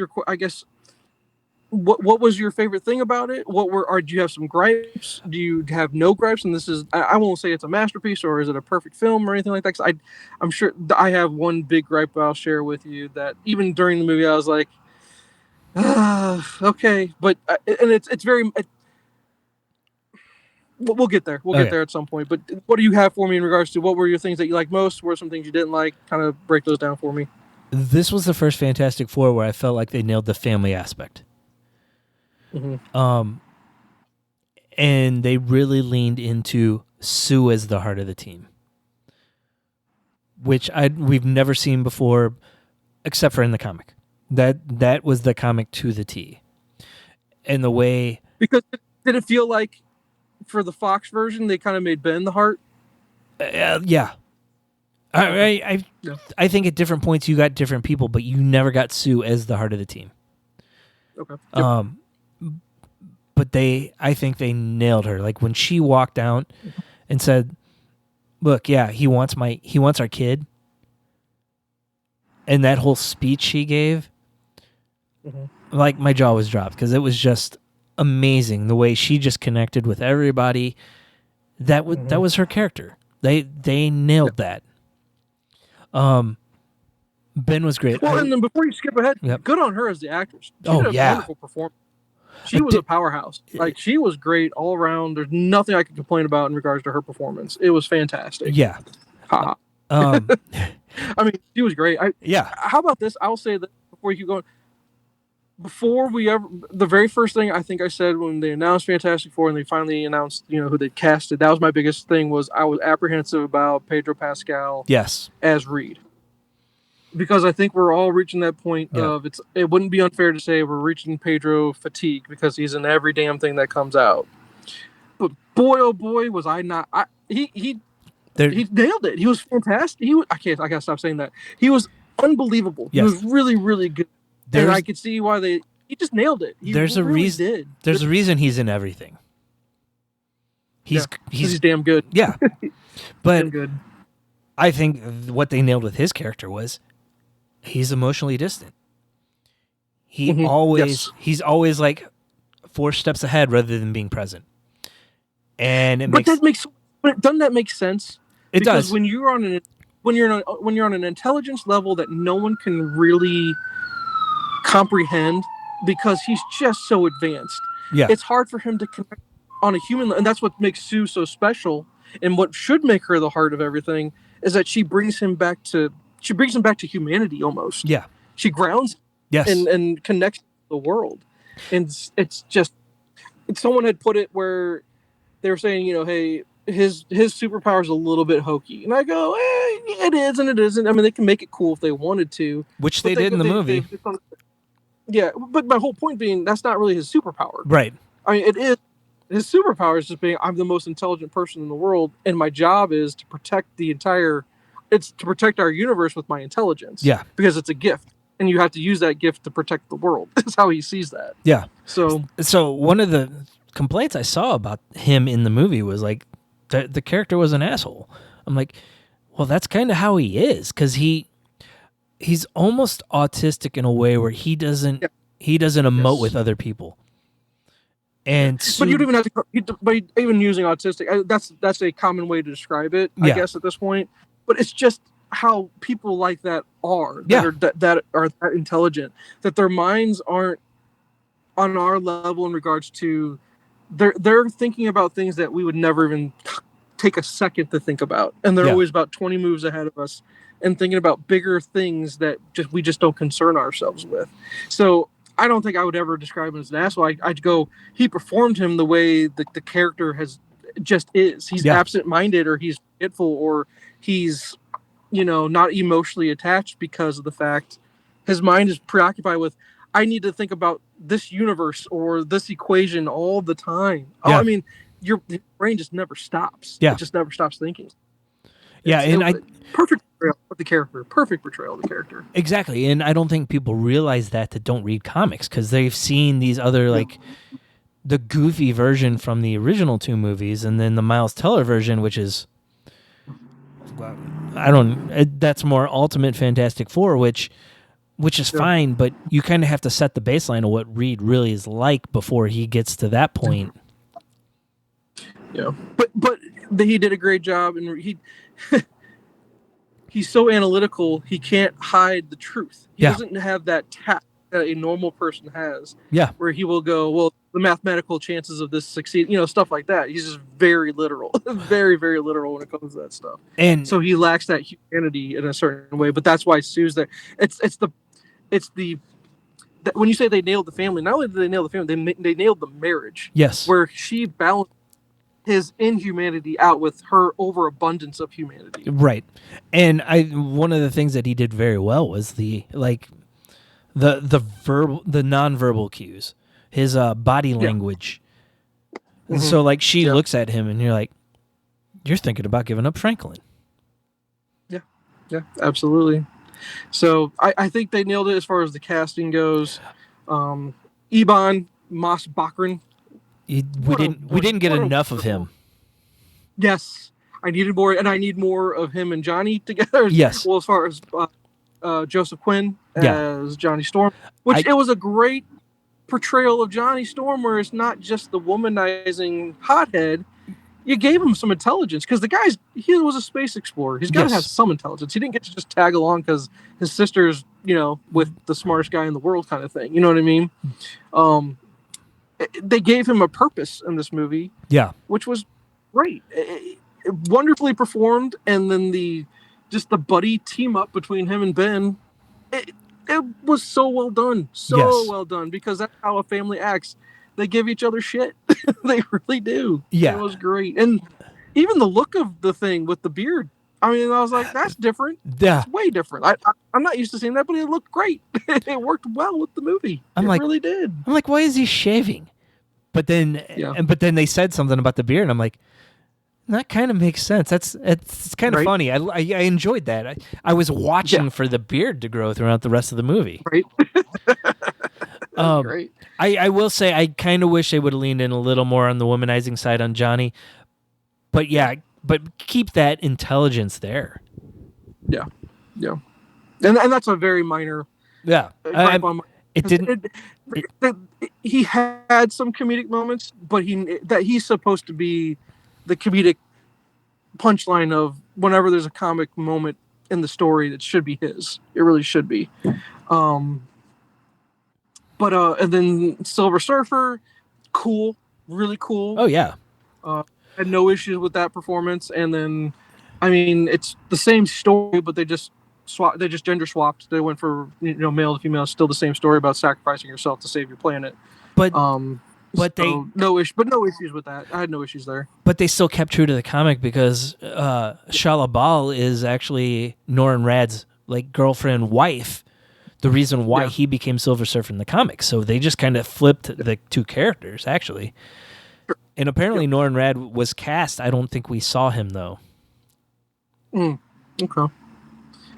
what was your favorite thing about it? Do you have some gripes? Do you have no gripes? And this is, I won't say it's a masterpiece or is it a perfect film or anything like that. 'Cause I'm sure I have one big gripe I'll share with you that even during the movie I was like, okay, but and it's very. We'll get there. We'll get there at some point. But what do you have for me in regards to what were your things that you liked most? What were some things you didn't like? Kind of break those down for me. This was the first Fantastic Four where I felt like they nailed the family aspect. Mm-hmm. And they really leaned into Sue as the heart of the team, which we've never seen before, except for in the comic. That was the comic to the T. And the way, because did it feel like for the Fox version they kind of made Ben the heart? Yeah. I think at different points you got different people, but you never got Sue as the heart of the team. Okay. Yep. But I think they nailed her. Like when she walked out and said, "Look, yeah, he wants our kid." And that whole speech he gave, like my jaw was dropped because it was just amazing the way she just connected with everybody. That was her character. They nailed that. Ben was great. Well, and then before you skip ahead, Yep. good on her as the actress. She Oh, did a yeah. wonderful performance. She was a powerhouse. Like, she was great all around. There's nothing I could complain about in regards to her performance. It was fantastic. Yeah. Ha. I mean, she was great. How about this? I'll say that before you keep going. The very first thing I think I said when they announced Fantastic Four and they finally announced, who they casted, that was my biggest thing, was I was apprehensive about Pedro Pascal as Reed. Because I think we're all reaching that point of it wouldn't be unfair to say we're reaching Pedro fatigue because he's in every damn thing that comes out. But boy, oh boy, was I not. He nailed it. He was fantastic. I gotta stop saying that. He was unbelievable. He was really, really good. And I could see why he just nailed it. There's a reason he's in everything. He's damn good. Yeah. But damn good. I think what they nailed with his character was he's emotionally distant. He's always like 4 steps ahead rather than being present. And doesn't that make sense? It does. Because when you're on an intelligence level that no one can really comprehend because he's just so advanced. Yeah. It's hard for him to connect on a human level, and that's what makes Sue so special. And what should make her the heart of everything is that she brings him back to humanity almost. Yeah. She grounds and connects to the world. And it's just someone had put it where they were saying, hey, his superpower is a little bit hokey. And I go, it is and it isn't. I mean, they can make it cool if they wanted to. Which they did in the movie. But my whole point being, that's not really his superpower. Right. I mean, it is. His superpower is just being, I'm the most intelligent person in the world, and my job is to protect our universe with my intelligence. Yeah. Because it's a gift, and you have to use that gift to protect the world. That's how he sees that. Yeah. So one of the complaints I saw about him in the movie was like, the character was an asshole. I'm like, well, that's kind of how he is, because he's almost autistic in a way where he doesn't emote with other people. And but you don't even have to. But even using autistic, that's a common way to describe it, I guess, at this point. But it's just how people like that are that are that intelligent, that their minds aren't on our level in regards to they're thinking about things that we would never even take a second to think about, and they're always about 20 moves ahead of us and thinking about bigger things that we just don't concern ourselves with. So I don't think I would ever describe him as an asshole. I'd go, he performed him the way the character is. He's absent-minded, or he's forgetful, or he's, not emotionally attached because of the fact his mind is preoccupied with, I need to think about this universe or this equation all the time. Yeah. I mean, your brain just never stops. Yeah. It just never stops thinking. Perfect portrayal of the character. Perfect portrayal of the character. Exactly. And I don't think people realize that don't read comics, because they've seen these other, like, the goofy version from the original 2 movies, and then the Miles Teller version, which is, that's more Ultimate Fantastic Four, which is fine, but you kind of have to set the baseline of what Reed really is like before he gets to that point. Yeah. But he did a great job, and he's so analytical, he can't hide the truth. He doesn't have that tact that a normal person has. Yeah. Where he will go, well, the mathematical chances of this succeed, stuff like that. He's just very literal, very, very literal when it comes to that stuff. And so he lacks that humanity in a certain way, but that's why Sue's there. When you say they nailed the family, not only did they nail the family, they nailed the marriage. Yes. Where she balanced his inhumanity out with her overabundance of humanity. Right. And one of the things that he did very well was the nonverbal cues, his body language. Mm-hmm. So like she looks at him and you're like, you're thinking about giving up Franklin. Yeah. Yeah, absolutely. So I think they nailed it as far as the casting goes. Eban Moss-Bachrach. We didn't get enough of him. Yes, I needed more, and I need more of him and Johnny together. Yes. Well, as far as Joseph Quinn Yeah. as Johnny Storm, which it was a great portrayal of Johnny Storm, where it's not just the womanizing hothead. You gave him some intelligence, because he was a space explorer. He's got to have some intelligence. He didn't get to just tag along because his sister's, with the smartest guy in the world kind of thing. You know what I mean? They gave him a purpose in this movie. Yeah. Which was great. Wonderfully performed. And then the buddy team up between him and Ben, it was so well done. Well done, because that's how a family acts. They give each other shit. They really do. Yeah. It was great. And even the look of the thing with the beard, I mean, I was like, that's different. Yeah. It's way different. I'm not used to seeing that, but it looked great. It worked well with the movie. It really did. I'm like, why is he shaving? But then, they said something about the beard, and I'm like, that kind of makes sense. It's kind of funny. I enjoyed that. I was watching for the beard to grow throughout the rest of the movie. Right. Great. I will say I kind of wish they would have leaned in a little more on the womanizing side on Johnny. But keep that intelligence there. Yeah. Yeah. And that's a very minor. Yeah. It didn't. He had some comedic moments, but he's supposed to be the comedic punchline of whenever there's a comic moment in the story that should be his. It really should be. But and then Silver Surfer, cool, really cool. Oh yeah. Had no issues with that performance. And then, I mean, it's the same story, but they just gender swapped. They went for male to female. Still the same story about sacrificing yourself to save your planet. But no issues with that. I had no issues there. But they still kept true to the comic, because Shala Bal is actually Norrin Rad's girlfriend, wife. The reason why he became Silver Surfer in the comics. So they just kind of flipped the two characters, actually. Sure. And apparently Norrin Rad was cast. I don't think we saw him, though. Okay.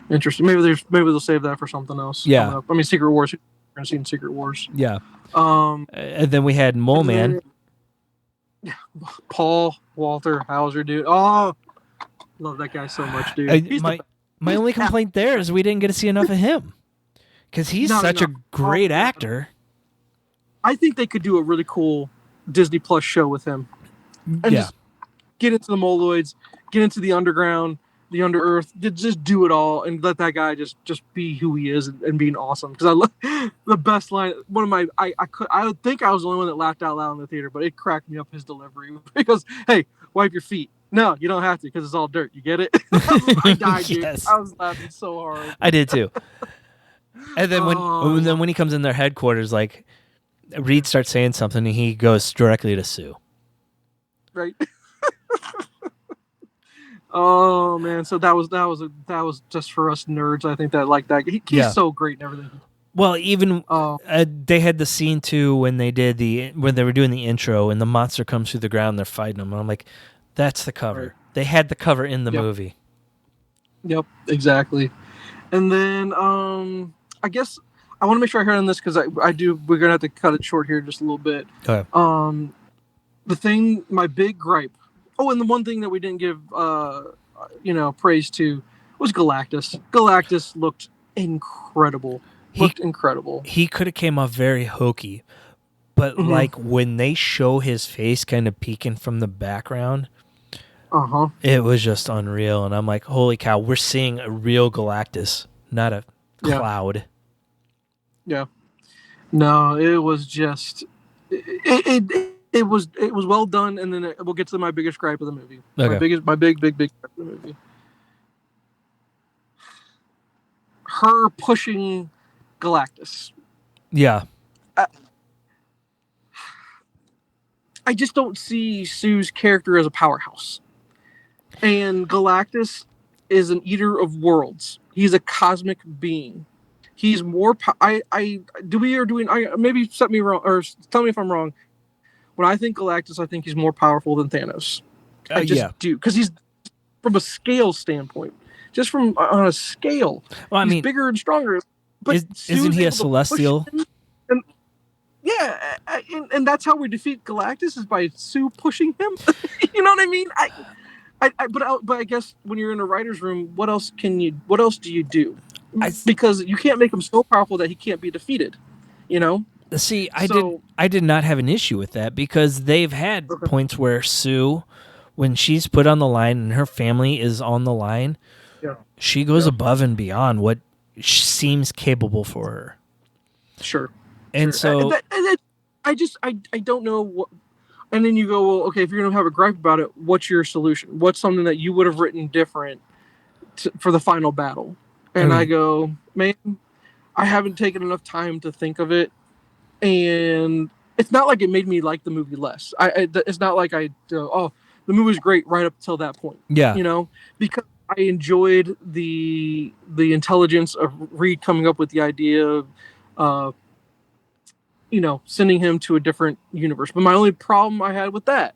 Interesting. Maybe they'll save that for something else. Yeah. I mean, Secret Wars. We're going to see in Secret Wars. Yeah. And then we had Mole Man. Paul Walter Hauser, dude. Oh, love that guy so much, dude. My only complaint there is we didn't get to see enough of him. Because he's such a great actor. I think they could do a really cool Disney Plus show with him. And just get into the Moloids, get into the underground, the under earth, just do it all and let that guy just be who he is and being awesome. Because I love the best line. One of my, I think I was the only one that laughed out loud in the theater, but it cracked me up, his delivery. Because, hey, wipe your feet. No, you don't have to, because it's all dirt. You get it? I died, dude. Yes. I was laughing so hard. I did too. And then when he comes in their headquarters, Reed starts saying something, and he goes directly to Sue. Right. Oh man, so that was just for us nerds. I think that like that. He's so great and everything. Well, even they had the scene too when they were doing the intro, and the monster comes through the ground, and they're fighting him. And I'm like, that's the cover. Right. They had the cover in the movie. Yep, exactly. And then I guess I want to make sure I heard on this, because I do. We're gonna have to cut it short here just a little bit. Okay. My big gripe. Oh, and the one thing that we didn't give praise to was Galactus. Galactus looked incredible. Incredible. He could have came off very hokey, but when they show his face kind of peeking from the background, it was just unreal. And I'm like, holy cow, we're seeing a real Galactus, not a cloud. Yeah. No, it was just it was well done. And then we'll get to my biggest gripe of the movie. Okay. My big gripe of the movie. Her pushing Galactus. Yeah. I just don't see Sue's character as a powerhouse. And Galactus is an eater of worlds. He's a cosmic being. He's more. Maybe set me wrong, or tell me if I'm wrong. When I think Galactus, I think he's more powerful than Thanos. I just do, because he's from a scale standpoint. Just from on a scale, he's bigger and stronger. But isn't he a celestial? And that's how we defeat Galactus, is by Sue pushing him. You know what I mean? but I guess when you're in a writer's room, what else do you do? I Because you can't make him so powerful that he can't be defeated, you know? see. So, I did not have an issue with that because they've had okay, points where Sue, when she's put on the line and her family is on the line, yeah, she goes yeah, above and beyond what seems capable for her. sure, And sure. so, I don't know what. And then you go, well, okay, if you're gonna have a gripe about it, what's your solution? What's something that you would have written different for the final battle? And I okay, go, man, I haven't taken enough time to think of it, and it's not like it made me like the movie less. It's not like oh, the movie's great right up till that point, yeah, you know, because I enjoyed the intelligence of Reed coming up with the idea of, uh, sending him to a different universe. But my only problem I had with that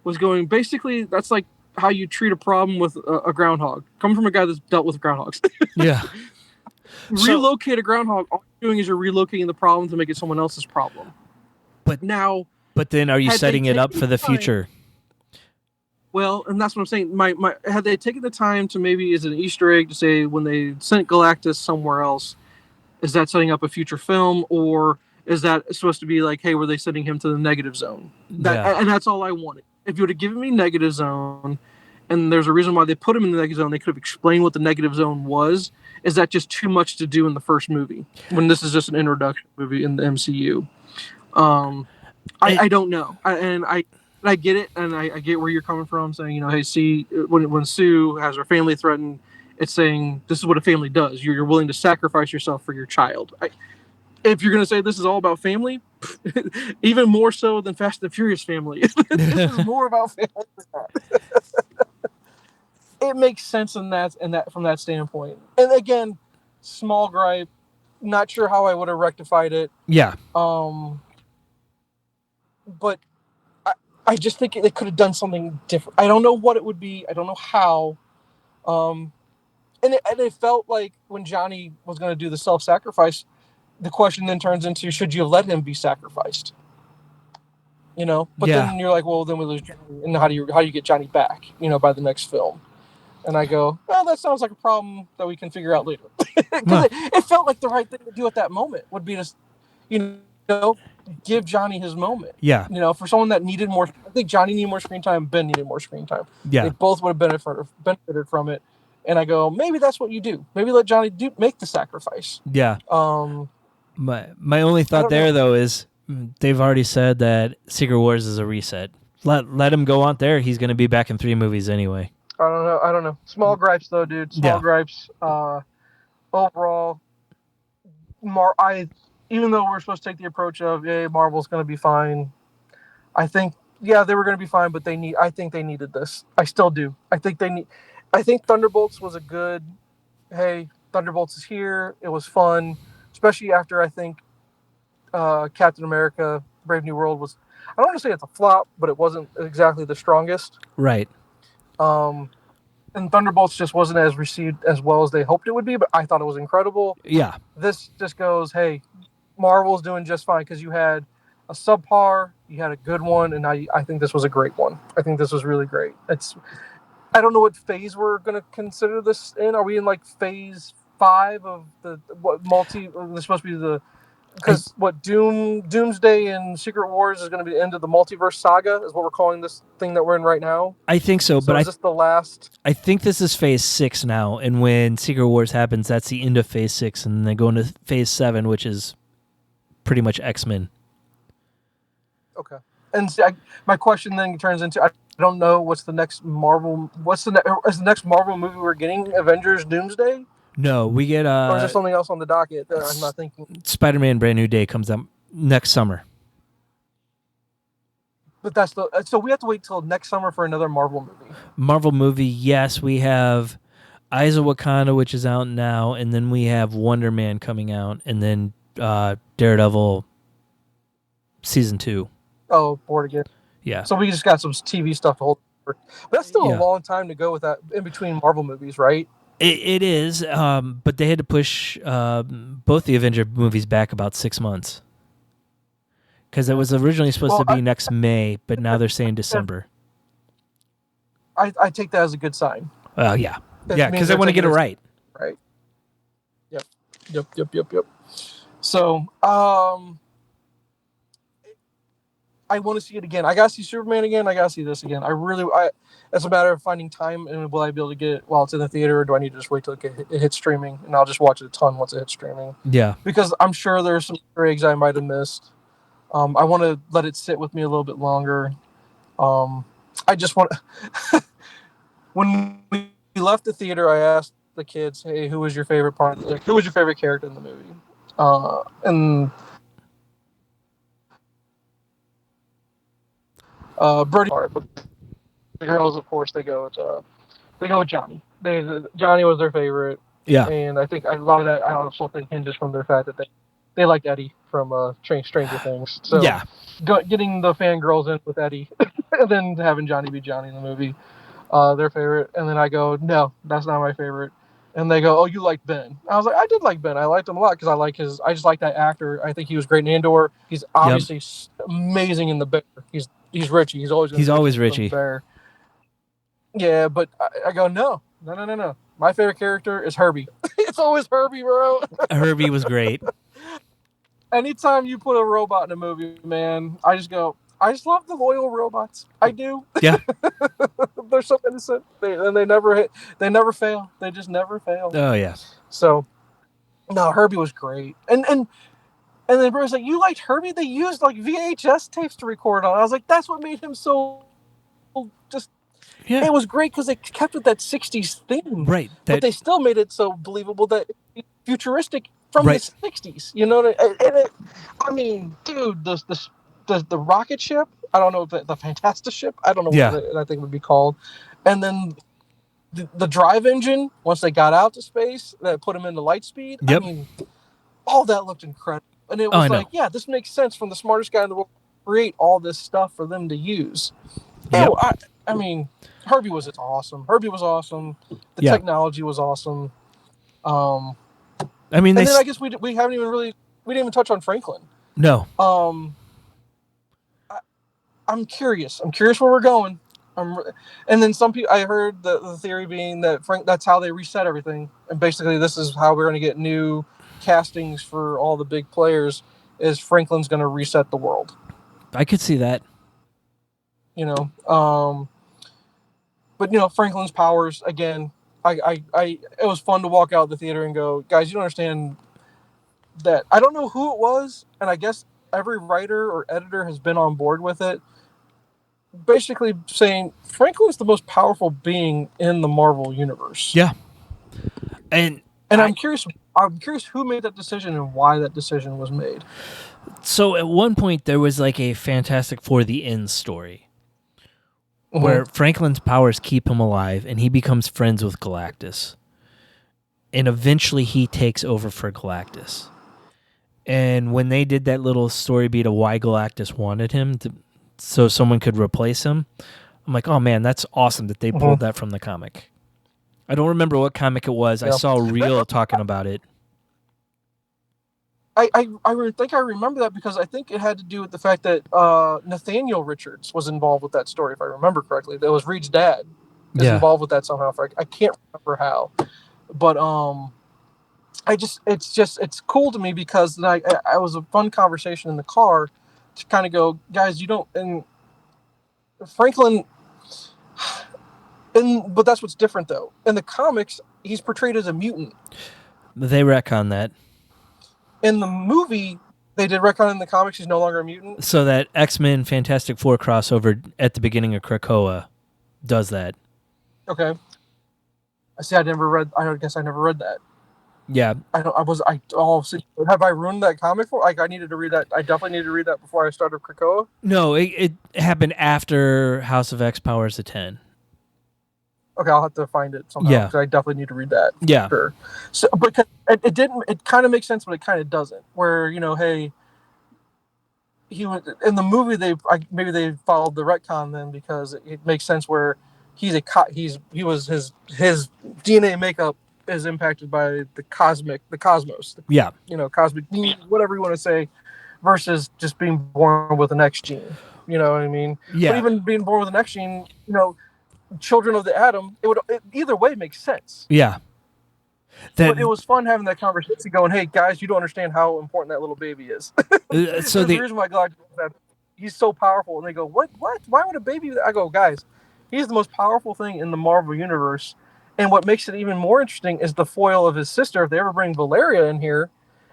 was going, basically that's like how you treat a problem with a groundhog. Coming from a guy that's dealt with groundhogs. yeah. So, Relocate a groundhog, all you're doing is you're relocating the problem to make it someone else's problem. but Now, then, are you had they setting it up taken for the the time, future? well, and that's what I'm saying. My had they taken the time to, maybe is it an Easter egg to say when they sent Galactus somewhere else, is that setting up a future film, or is that supposed to be like, hey, were they sending him to the negative zone? Yeah, And that's all I wanted. If you would have given me negative zone, and there's a reason why they put him in the negative zone, they could have explained what the negative zone was. Is that just too much to do in the first movie when this is just an introduction movie in the MCU? Um, I don't know, I get it, and I get where you're coming from, saying, hey, see, when Sue has her family threatened, it's saying this is what a family does. You're willing to sacrifice yourself for your child. If you're going to say this is all about family, even more so than Fast and Furious family, this is more about family than that. It makes sense in that from that standpoint. And again, small gripe. Not sure how I would have rectified it. yeah, But I just think they could have done something different. I don't know what it would be. I don't know how. And it felt like when Johnny was going to do the self-sacrifice, the question then turns into, should you have let him be sacrificed? But yeah. then you're like, well, then we lose Johnny, and how do you get Johnny back? By the next film. And I go, well, that sounds like a problem that we can figure out later. Because it felt like the right thing to do at that moment would be to, give Johnny his moment. Yeah, For someone that needed more, I think Johnny needed more screen time, Ben needed more screen time. yeah. They both would have benefited from it. And I go, maybe that's what you do. Maybe let Johnny make the sacrifice. Yeah. Um, My only thought there though is they've already said that Secret Wars is a reset. Let him go on there. He's going to be back in 3 movies anyway. I don't know. Small gripes though, dude. Small gripes. Overall, even though we're supposed to take the approach of, yeah, Marvel's going to be fine, I think, yeah, they were going to be fine, but I think they needed this. I still do. I think Thunderbolts was a good, hey, Thunderbolts is here. It was fun, especially after I think Captain America: Brave New World was, I don't want to say it's a flop, but it wasn't exactly the strongest. Right. And Thunderbolts just wasn't as received as well as they hoped it would be, but I thought it was incredible. Yeah. This just goes, hey, Marvel's doing just fine, because you had a subpar, you had a good one, and I think this was a great one. I think this was really great. I don't know what phase we're going to consider this in. Are we in like phase 5 of the this supposed to be the, because Doomsday and Secret Wars is going to be the end of the multiverse saga, is what we're calling this thing that we're in right now. I think so, but is this the last? I think this is phase 6 now, and when Secret Wars happens, that's the end of phase 6, and then they go into phase 7, which is pretty much X-Men. Okay. And my question then turns into, I don't know what's the next Marvel. Is the next Marvel movie we're getting Avengers Doomsday? No, we get or is there something else on the docket that I'm not thinking? Spider-Man Brand New Day comes out next summer. But so we have to wait till next summer for another Marvel movie. Marvel movie, yes. We have Eyes of Wakanda, which is out now, and then we have Wonder Man coming out, and then Daredevil season 2. Oh, bored again. Yeah. So we just got some TV stuff to hold. But that's still a long time to go with that in between Marvel movies, right? It is, but they had to push both the Avenger movies back about 6 months. Because it was originally supposed to be next May, but now they're saying December. I take that as a good sign. Yeah, because they want to get it right. Right. Yep. So, I want to see it again. I gotta see Superman again. I gotta see this again. It's a matter of finding time, and will I be able to get it while it's in the theater, or do I need to just wait till it hits streaming, and I'll just watch it a ton once it hits streaming? Yeah, because I'm sure there's some Easter eggs I might have missed. I want to let it sit with me a little bit longer. I just want. When we left the theater, I asked the kids, "Hey, who was your favorite part? Who was your favorite character in the movie?" And Brody part, but the girls, of course, they go with Johnny. Johnny was their favorite. yeah, And I think a lot of that I also think hinges from their fact that they liked Eddie from Stranger Things. So yeah. getting the fangirls in with Eddie, and then having Johnny be Johnny in the movie, their favorite. And then I go, no, that's not my favorite. And they go, oh, you like Ben? I was like, I did like Ben. I liked him a lot because I just like that actor. I think he was great in Andor. He's obviously amazing in The Bear. He's Richie. He's always Richie. Bear. Yeah, but I go, no. My favorite character is Herbie. It's always Herbie, bro. Herbie was great. Anytime you put a robot in a movie, man, I just love the loyal robots. I do. Yeah. They're so innocent. They never fail. They just never fail. Oh, yeah. So, no, Herbie was great. And then Bruce like, you liked Herbie? They used like VHS tapes to record on. I was like, that's what made him so just. Yeah. It was great because they kept with that 60s theme. Right. But they still made it so believable that it's futuristic from the 60s. You know what I mean? Dude, the rocket ship, I don't know, the Fantastic ship, I don't know what I think would be called. And then the drive engine, once they got out to space, that put them into light speed. Yep. I mean, all that looked incredible. And it was yeah, this makes sense from the smartest guy in the world to create all this stuff for them to use. Yep. No, I mean, Herbie was awesome. The technology was awesome. I mean, then I guess we didn't even touch on Franklin. No. I'm curious. I'm curious where we're going. And then some people, I heard the theory being that that's how they reset everything, and basically this is how we're going to get new castings for all the big players. Is Franklin's going to reset the world? I could see that. You know, but Franklin's powers again. It was fun to walk out of the theater and go, guys, you don't understand that. I don't know who it was, and I guess every writer or editor has been on board with it. Basically saying Franklin's the most powerful being in the Marvel universe. Yeah, and I'm curious. I'm curious who made that decision and why that decision was made. So at one point there was like a Fantastic Four: The End story. Where Franklin's powers keep him alive, and he becomes friends with Galactus. And eventually he takes over for Galactus. And when they did that little story beat of why Galactus wanted him, so someone could replace him, I'm like, oh man, that's awesome that they pulled that from the comic. I don't remember what comic it was. I saw a reel talking about it. I think I remember that because I think it had to do with the fact that Nathaniel Richards was involved with that story, if I remember correctly. That was Reed's dad is involved with that somehow. I can't remember how, but it's cool to me because I was a fun conversation in the car to kind of go, guys, you don't, and Franklin, but that's what's different though. In the comics, he's portrayed as a mutant. They retcon that. In the movie, they did retcon in the comics he's no longer a mutant. So that X-Men Fantastic Four crossover at the beginning of Krakoa does that. Okay. I never read that. Yeah. Have I ruined that comic for? Like, I needed to read that. I definitely needed to read that before I started Krakoa. No, it happened after House of X Powers of 10. Okay, I'll have to find it somehow. Yeah, because I definitely need to read that. Yeah, sure. So, but it didn't. It kind of makes sense, but it kind of doesn't. Where hey, he was in the movie. Maybe they followed the retcon then because it makes sense where his DNA makeup is impacted by the cosmos. Yeah, cosmic, whatever you want to say, versus just being born with an X gene. You know what I mean? Yeah. But even being born with an X gene, Children of the Atom, either way makes sense. Yeah. But it was fun having that conversation going, hey, guys, you don't understand how important that little baby is. So the reason why God, he's so powerful. And they go, what? Why would a baby? I go, guys, he's the most powerful thing in the Marvel Universe. And what makes it even more interesting is the foil of his sister. If they ever bring Valeria in here,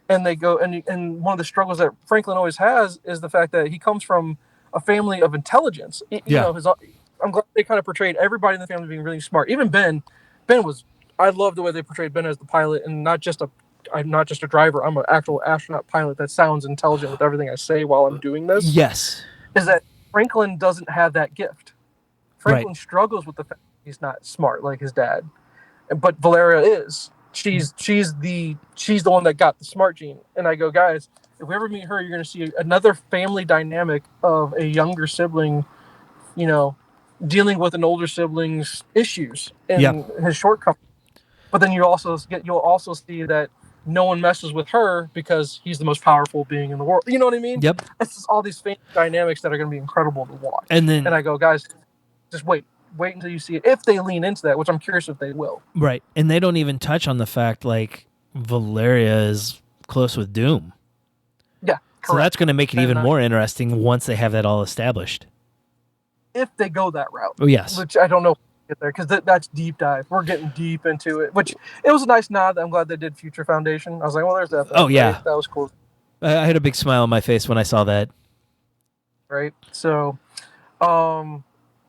and they go, and one of the struggles that Franklin always has is the fact that he comes from a family of intelligence. You know, I'm glad they kind of portrayed everybody in the family being really smart. Even Ben was. I love the way they portrayed Ben as the pilot, and I'm not just a driver. I'm an actual astronaut pilot that sounds intelligent with everything I say while I'm doing this. Yes, is that Franklin doesn't have that gift. Franklin struggles with the fact that he's not smart like his dad, but Valeria is. She's the one that got the smart gene. And I go, guys, if we ever meet her, you're going to see another family dynamic of a younger sibling, you know, dealing with an older sibling's issues and his shortcomings. But then you'll also see that no one messes with her because he's the most powerful being in the world. You know what I mean? Yep. It's just all these family dynamics that are going to be incredible to watch. And I go, guys, just wait until you see it. If they lean into that, which I'm curious if they will. Right. And they don't even touch on the fact like Valeria is close with Doom. Yeah. Correct. So that's going to make it even more interesting once they have that all established. If they go that route. Oh, yes. Which I don't know if we'll get there because that's deep dive. We're getting deep into it, which it was a nice nod. I'm glad they did Future Foundation. I was like, well, there's that. Oh, yeah. Right? That was cool. I had a big smile on my face when I saw that. Right. So,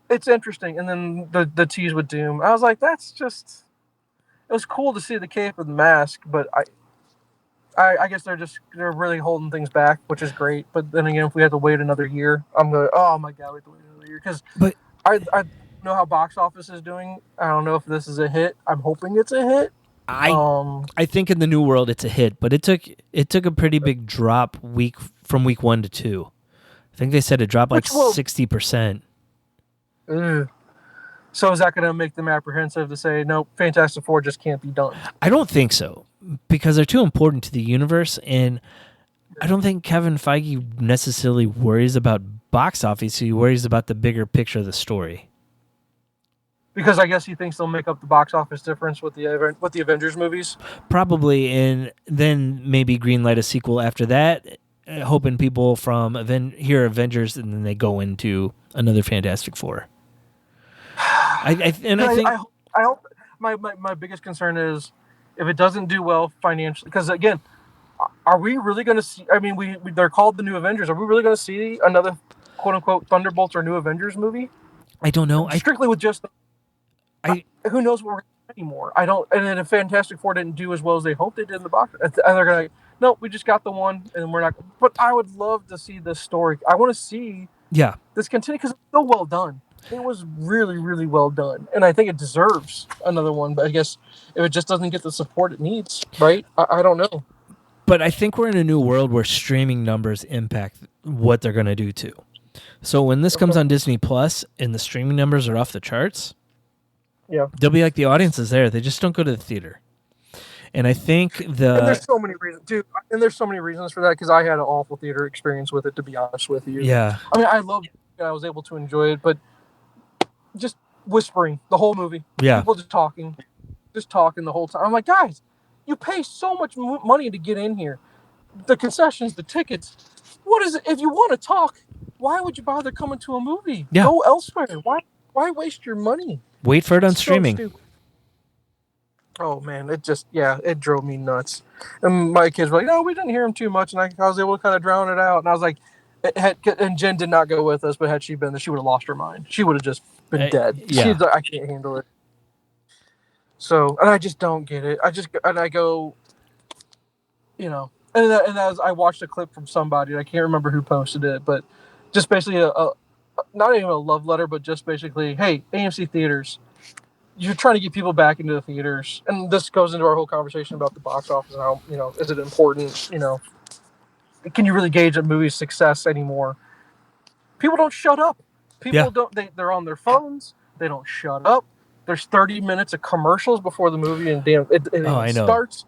it's interesting. And then the tease with Doom, I was like, that's just, it was cool to see the cape and the mask, but I guess they're really holding things back, which is great. But then again, if we had to wait another year, I'm going, oh my God, we have to wait another year. Because I know how box office is doing. I don't know if this is a hit. I'm hoping it's a hit. I think in the new world it's a hit, but it took a pretty big drop from week 1 to 2. I think they said it dropped like 60%. So is that going to make them apprehensive to say, no, Fantastic Four just can't be done? I don't think so, because they're too important to the universe, and I don't think Kevin Feige necessarily worries about box office. He worries about the bigger picture of the story. Because I guess he thinks they'll make up the box office difference with the Avengers movies? Probably, and then maybe greenlight a sequel after that, hoping people from hear Avengers and then they go into another Fantastic Four. I hope my biggest concern is if it doesn't do well financially, because again, are we really going to see? I mean, they're called the New Avengers. Are we really going to see another quote unquote Thunderbolts or New Avengers movie? I don't know. Strictly with just who knows what we're going to see anymore? I don't. And then if Fantastic Four didn't do as well as they hoped they did in the box, and they're going to no, we just got the one, and we're not. But I would love to see this story. I want to see this continue because it's so well done. It was really, really well done, and I think it deserves another one. But I guess if it just doesn't get the support it needs, right? I don't know. But I think we're in a new world where streaming numbers impact what they're going to do too. So when this comes on Disney Plus and the streaming numbers are off the charts, they'll be like the audience is there. They just don't go to the theater. And I think and there's so many reasons, dude. And there's so many reasons for that because I had an awful theater experience with it. To be honest with you, yeah. I mean, I loved it. I was able to enjoy it, but just whispering the whole movie. People just talking the whole time. I'm like, guys, you pay so much money to get in here. The concessions, the tickets. What is it? If you want to talk, why would you bother coming to a movie? Yeah. Go elsewhere. Why waste your money? Wait for it on streaming. Stupid. Oh man, it drove me nuts. And my kids were like, "No, we didn't hear him too much," and I was able to kind of drown it out. And I was like, and Jen did not go with us, but had she been there, she would have lost her mind. She would have just been dead. Yeah. She's like, I can't handle it. So, and I just don't get it. I go, you know, and as I watched a clip from somebody, I can't remember who posted it, but just basically a not even a love letter, but just basically, hey, AMC theaters, you're trying to get people back into the theaters, and this goes into our whole conversation about the box office and how, you know, is it important, you know, can you really gauge a movie's success anymore? People don't shut up. People don't. They're on their phones. They don't shut up. There's 30 minutes of commercials before the movie, and it starts.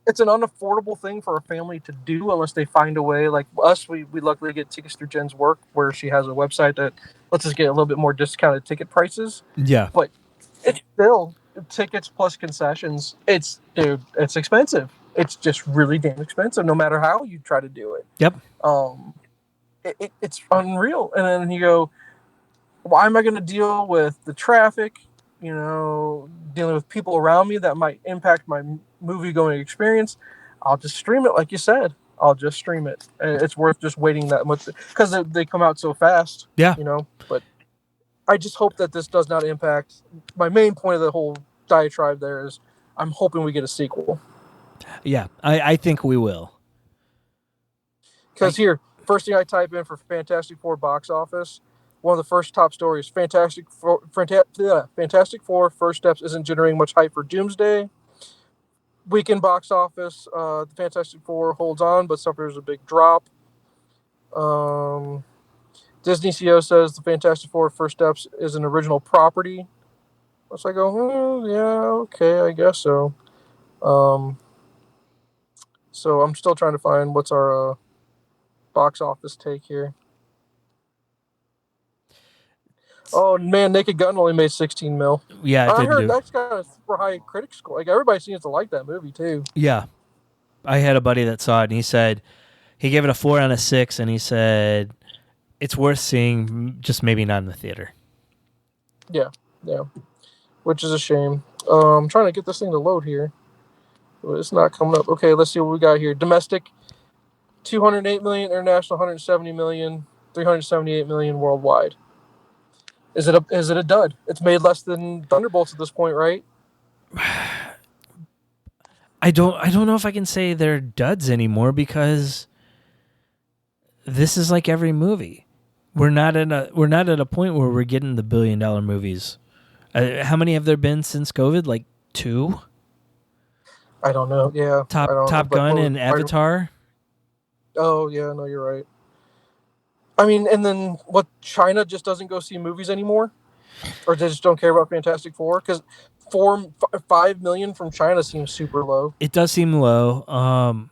it's an unaffordable thing for a family to do unless they find a way. Like us, we luckily get tickets through Jen's work, where she has a website that lets us get a little bit more discounted ticket prices. Yeah. But it's still tickets plus concessions. It's expensive. It's just really damn expensive, no matter how you try to do it. Yep. It's unreal. And then you go, why am I going to deal with the traffic? Dealing with people around me that might impact my movie going experience. I'll just stream it, like you said. I'll just stream it. It's worth just waiting that much because they come out so fast. Yeah. But I just hope that this does not impact. My main point of the whole diatribe there is I'm hoping we get a sequel. Yeah, I think we will. Because here, first thing I type in for Fantastic Four box office, one of the first top stories, Fantastic Four First Steps isn't generating much hype for Doomsday. Weekend box office, the Fantastic Four holds on, but suffers a big drop. Disney CEO says the Fantastic Four First Steps is an original property. So I go, yeah, okay, I guess so. So I'm still trying to find what's our box office take here. Oh man, Naked Gun only made 16 mil. Yeah, I heard that's got a super high critic score. Like everybody seems to like that movie too. Yeah, I had a buddy that saw it, and he said he gave it a 4 out of 6, and he said it's worth seeing, just maybe not in the theater. Yeah, which is a shame. I'm trying to get this thing to load here. It's not coming up. Okay, let's see what we got here. Domestic, 208 million. International, 170 million. 378 million worldwide. Is it a dud? It's made less than Thunderbolts at this point, right? I don't know if I can say they're duds anymore, because this is like every movie. We're not at a point where we're getting the $1 billion movies. How many have there been since COVID? Like 2? I don't know. Yeah. Top Gun and Avatar. Oh yeah, no, you're right. I mean, and then what? China just doesn't go see movies anymore, or they just don't care about Fantastic Four? Because 5 million from China seems super low. It does seem low.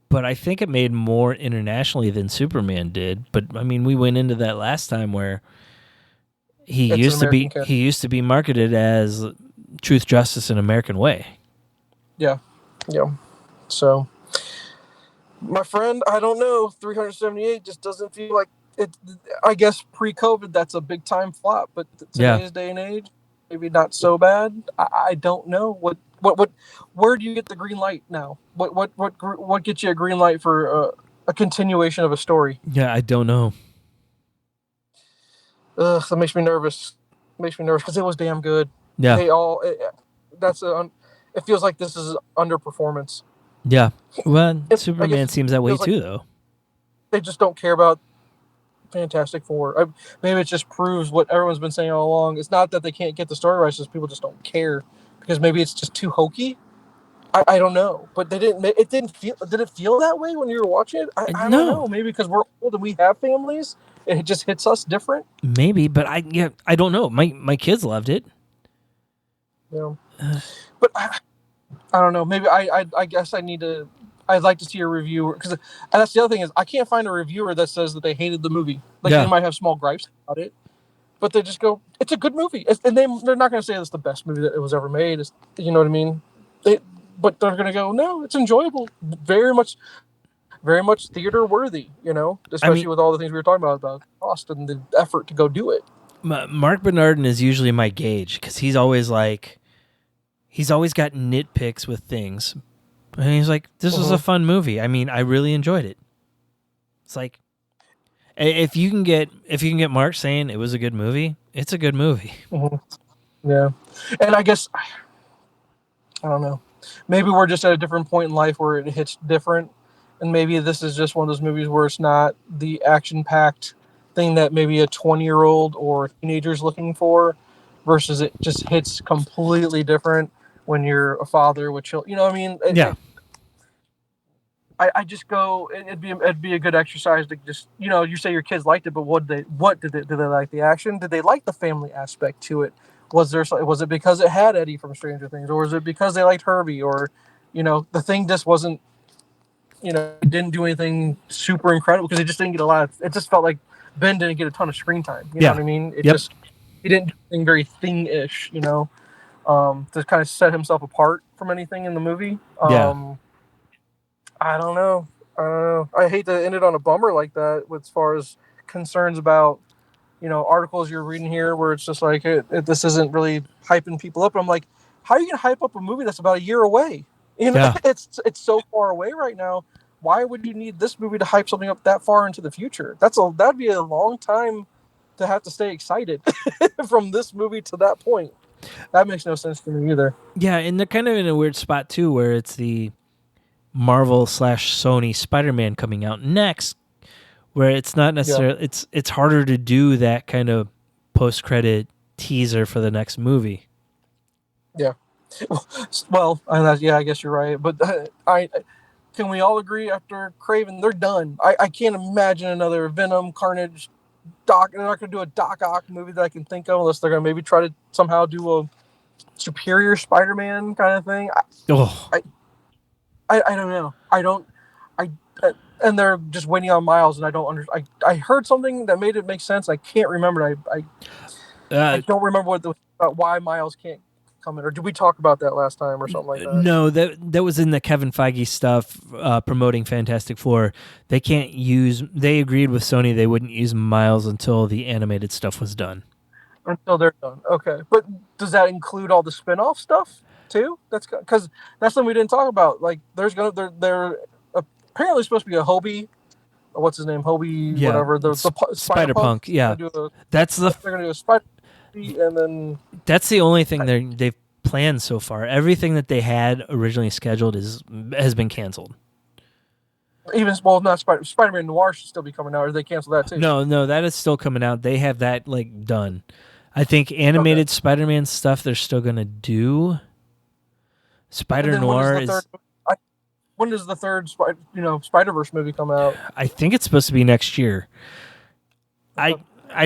But I think it made more internationally than Superman did. But I mean, we went into that last time where he used to be marketed as Truth, Justice, and American Way. Yeah. So, my friend, I don't know. 378 just doesn't feel like it. I guess pre-COVID, that's a big time flop. But today's day and age, maybe not so bad. I don't know what. Where do you get the green light now? What gets you a green light for a continuation of a story? Yeah, I don't know. That makes me nervous. Because it was damn good. Yeah. It feels like this is underperformance. Yeah. Well, Superman seems that way too, though. They just don't care about Fantastic Four. Maybe it just proves what everyone's been saying all along. It's not that they can't get the story right; it's just people just don't care because maybe it's just too hokey. I don't know, but they didn't. It didn't feel. Did it feel that way when you were watching it? I don't know. Maybe because we're old and we have families, it just hits us different. Maybe, but I don't know. My kids loved it. Yeah, but I don't know. Maybe I guess I'd like to see a reviewer, because that's the other thing is I can't find a reviewer that says that they hated the movie. Like they might have small gripes about it, but they just go, "It's a good movie," and they're not going to say it's the best movie that it was ever made. You know what I mean? But they're going to go, "No, it's enjoyable, very much theater worthy." Especially with all the things we were talking about cost and the effort to go do it. Mark Bernardin is usually my gauge because he's always got nitpicks with things. And he's like, this was a fun movie. I mean, I really enjoyed it. It's like, if you can get Mark saying it was a good movie, it's a good movie. Mm-hmm. Yeah. And I guess, I don't know, maybe we're just at a different point in life where it hits different. And maybe this is just one of those movies where it's not the action-packed thing that maybe a 20-year-old or a teenager's looking for, versus it just hits completely different when you're a father with children. You know what I mean? I just go, it'd be a good exercise to just, you say your kids liked it, but did they like the action? Did they like the family aspect to it? Was it because it had Eddie from Stranger Things, or was it because they liked Herbie, or The Thing just wasn't, didn't do anything super incredible because it just didn't get a lot of, it just felt like Ben didn't get a ton of screen time. You know what I mean? Yep. He didn't do anything very Thing-ish, to kind of set himself apart from anything in the movie. I don't know. I hate to end it on a bummer like that as far as concerns about, articles you're reading here where it's just like, this isn't really hyping people up. I'm like, how are you going to hype up a movie that's about a year away? It's so far away right now. Why would you need this movie to hype something up that far into the future? That'd be a long time to have to stay excited from this movie to that point. That makes no sense to me either. Yeah, and they're kind of in a weird spot too, where it's the Marvel/Sony Spider-Man coming out next, where it's not necessarily it's harder to do that kind of post-credit teaser for the next movie. Yeah. Well, I guess you're right, but can we all agree after Craven, they're done? I can't imagine another Venom, Carnage, Doc. They're not going to do a Doc Ock movie that I can think of unless they're going to maybe try to somehow do a Superior Spider-Man kind of thing. I don't know. And they're just waiting on Miles, and I don't understand. I heard something that made it make sense. I can't remember. I don't remember why Miles can't come in. Or did we talk about that last time or something like that? No, that was in the Kevin Feige stuff promoting Fantastic Four. They agreed with Sony they wouldn't use Miles until the animated stuff was done. Until they're done. Okay. But does that include all the spin-off stuff too? That's because that's something we didn't talk about. Like they're apparently supposed to be a Hobie. What's his name? Hobie, whatever. The Spider-Punk. Yeah. They're going to do a Spider, and then that's the only thing they've planned so far. Everything that they had originally scheduled has been canceled. Even not Spider-Man Noir should still be coming out, or they cancel that too? No, that is still coming out. They have that done. I think animated Spider-Man stuff they're still gonna do. Spider-Noir is. When does the third Spider-Verse movie come out? I think it's supposed to be next year. I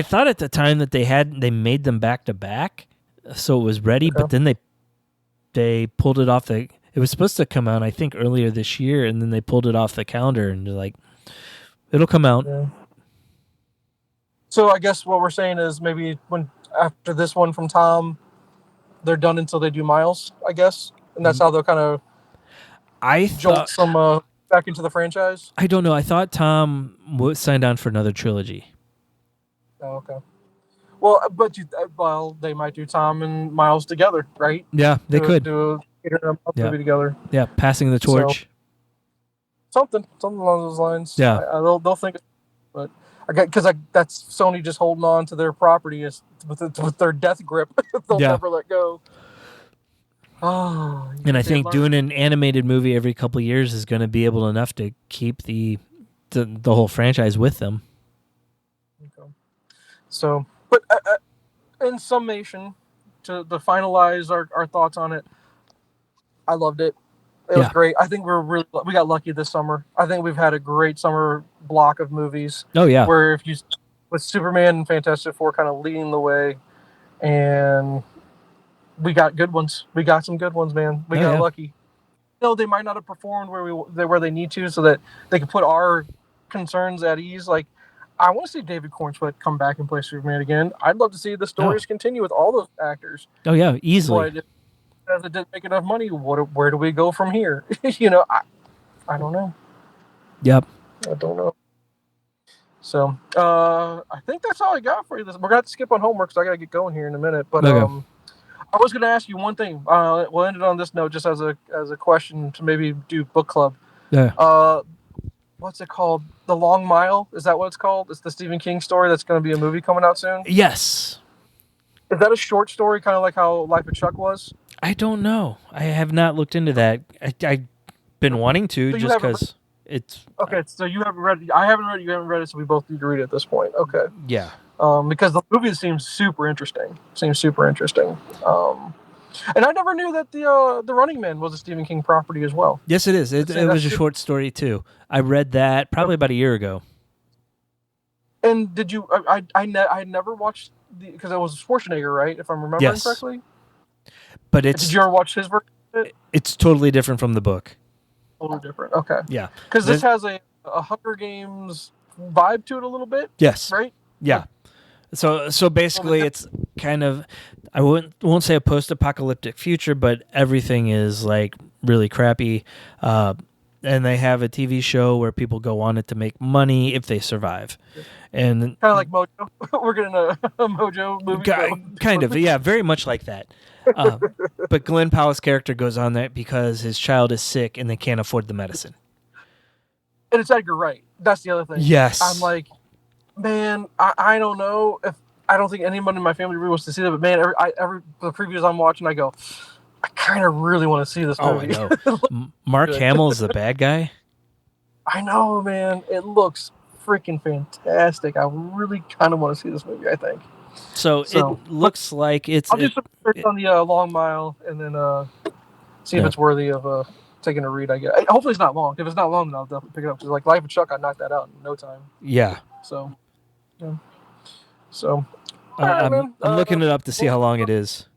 thought at the time that they made them back to back, so it was ready, but then they pulled it off the. It was supposed to come out, I think, earlier this year, and then they pulled it off the calendar, and they're like, it'll come out. Yeah. So I guess what we're saying is maybe after this one from Tom, they're done until they do Miles, I guess, and that's how they'll kind of jolt some back into the franchise. I don't know. I thought Tom signed on for another trilogy. Oh, okay. Well, but they might do Tom and Miles together, right? Yeah, they could do a movie together. Yeah, passing the torch. So, something along those lines. Yeah, they'll think, but because that's Sony just holding on to their property with their death grip. They'll never let go. Oh, and I think doing an animated movie every couple of years is going to be able enough to keep the whole franchise with them. Okay. So, but in summation, to finalize our thoughts on it, I loved it. It was great. I think we got lucky this summer. I think we've had a great summer block of movies. Oh yeah. Where with Superman and Fantastic Four kind of leading the way, and we got good ones. We got some good ones, man. We got lucky. They might not have performed where they need to, so that they could put our concerns at ease. Like, I want to see David Cornsweet come back and play Superman again. I'd love to see the stories continue with all those actors. Oh yeah, easily. But if it didn't make enough money, where do we go from here? I don't know. Yep. I don't know. So I think that's all I got for you. We're going to have to skip on homework because I got to get going here in a minute. But okay. I was going to ask you one thing. We'll end it on this note, just as a question to maybe do book club. Yeah. What's it called? The Long Mile? Is that what it's called? It's the Stephen King story that's going to be a movie coming out soon? Yes. Is that a short story, kind of like how Life of Chuck was? I don't know. I have not looked into that. I've been wanting to, just because it's... Okay, so you haven't read it. I haven't read it. You haven't read it, so we both need to read it at this point. Okay. Yeah. Because the movie seems super interesting. And I never knew that the Running Man was a Stephen King property as well. Yes, it is. It was a short story, too. I read that probably about a year ago. And did you... I never watched... Because it was Schwarzenegger, right? If I'm remembering correctly? But did you ever watch his version it? It's totally different from the book. Totally different. Okay. Yeah. Because this has a Hunger Games vibe to it a little bit. Yes. Right? Yeah. So basically, it's kind of, I won't say a post-apocalyptic future, but everything is like really crappy. And they have a TV show where people go on it to make money if they survive. And kind of like Mojo. We're getting a Mojo movie. Kind of, yeah, very much like that. But Glenn Powell's character goes on that because his child is sick and they can't afford the medicine. And it's Edgar Wright. That's the other thing. Yes. I'm like, man, I don't know if I don't think anyone in my family really wants to see that, but man, every the previews I'm watching, I go, I kind of really want to see this movie. Oh, I know. Mark Hamill is the bad guy. I know, man. It looks freaking fantastic. I really kind of want to see this movie, I think. So it looks like it's... I'll do some research on the Long Mile and then see if it's worthy of taking a read, I guess. Hopefully it's not long. If it's not long, then I'll definitely pick it up. Because like Life of Chuck, I knocked that out in no time. Yeah. So, yeah. So, I'm looking it up to see how long it is.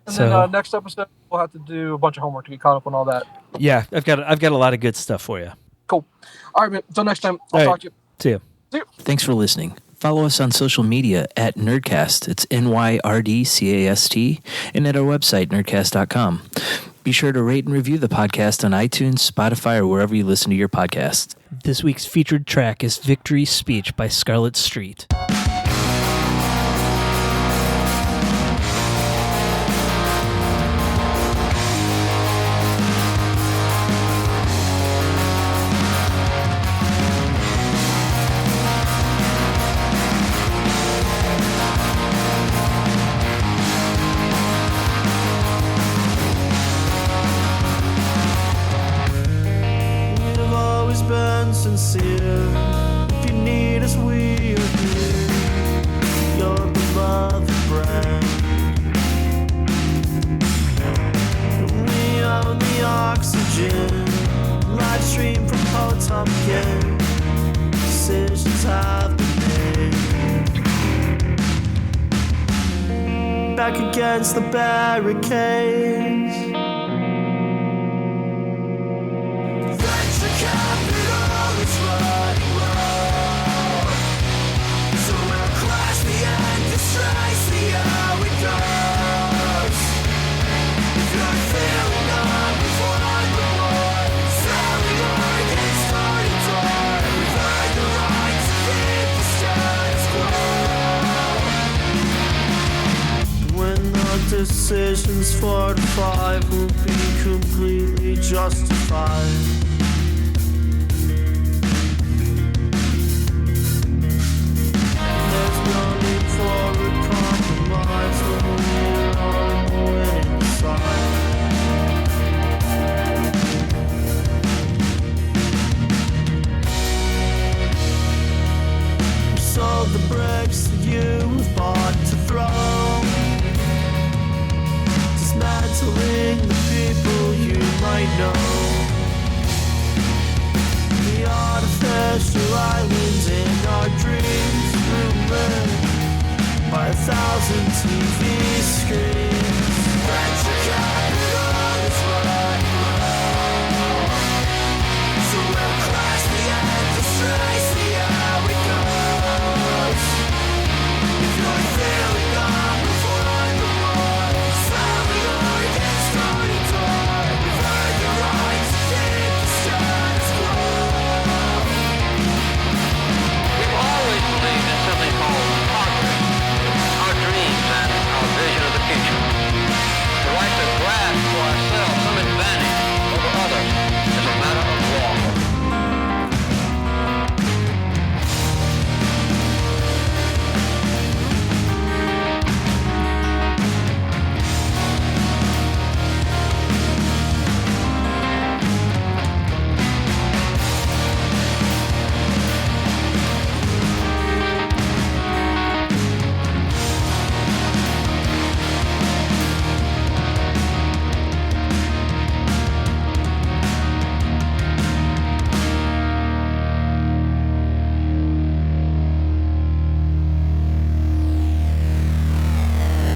And then next episode, we'll have to do a bunch of homework to get caught up on all that. Yeah, I've got a lot of good stuff for you. Cool. All right, man. Until next time, I'll talk to you. See you. Thanks for listening. Follow us on social media at Nyrdcast. It's NYRDCAST. And at our website, nerdcast.com. Be sure to rate and review the podcast on iTunes, Spotify, or wherever you listen to your podcasts. This week's featured track is Victory Speech by Scarlet Street. Sincere. If you need us, we are here. Your beloved brand. We own the oxygen. Live stream from Potomac. Decisions have been made. Back against the barricades. Venture capital is running low, so we'll clash the end, disgrace the how it goes. If you're feeling unemployed, selling more against starting door, we've earned the right to keep the status quo. When our decisions 4 to 5 will be completely justified. There's no need for a compromise when we're on the winning side. We sold the bricks that you have bought to throw, dismantling the people you might know. The artificial islands in our dreams, rumored by 1,000 TV screens.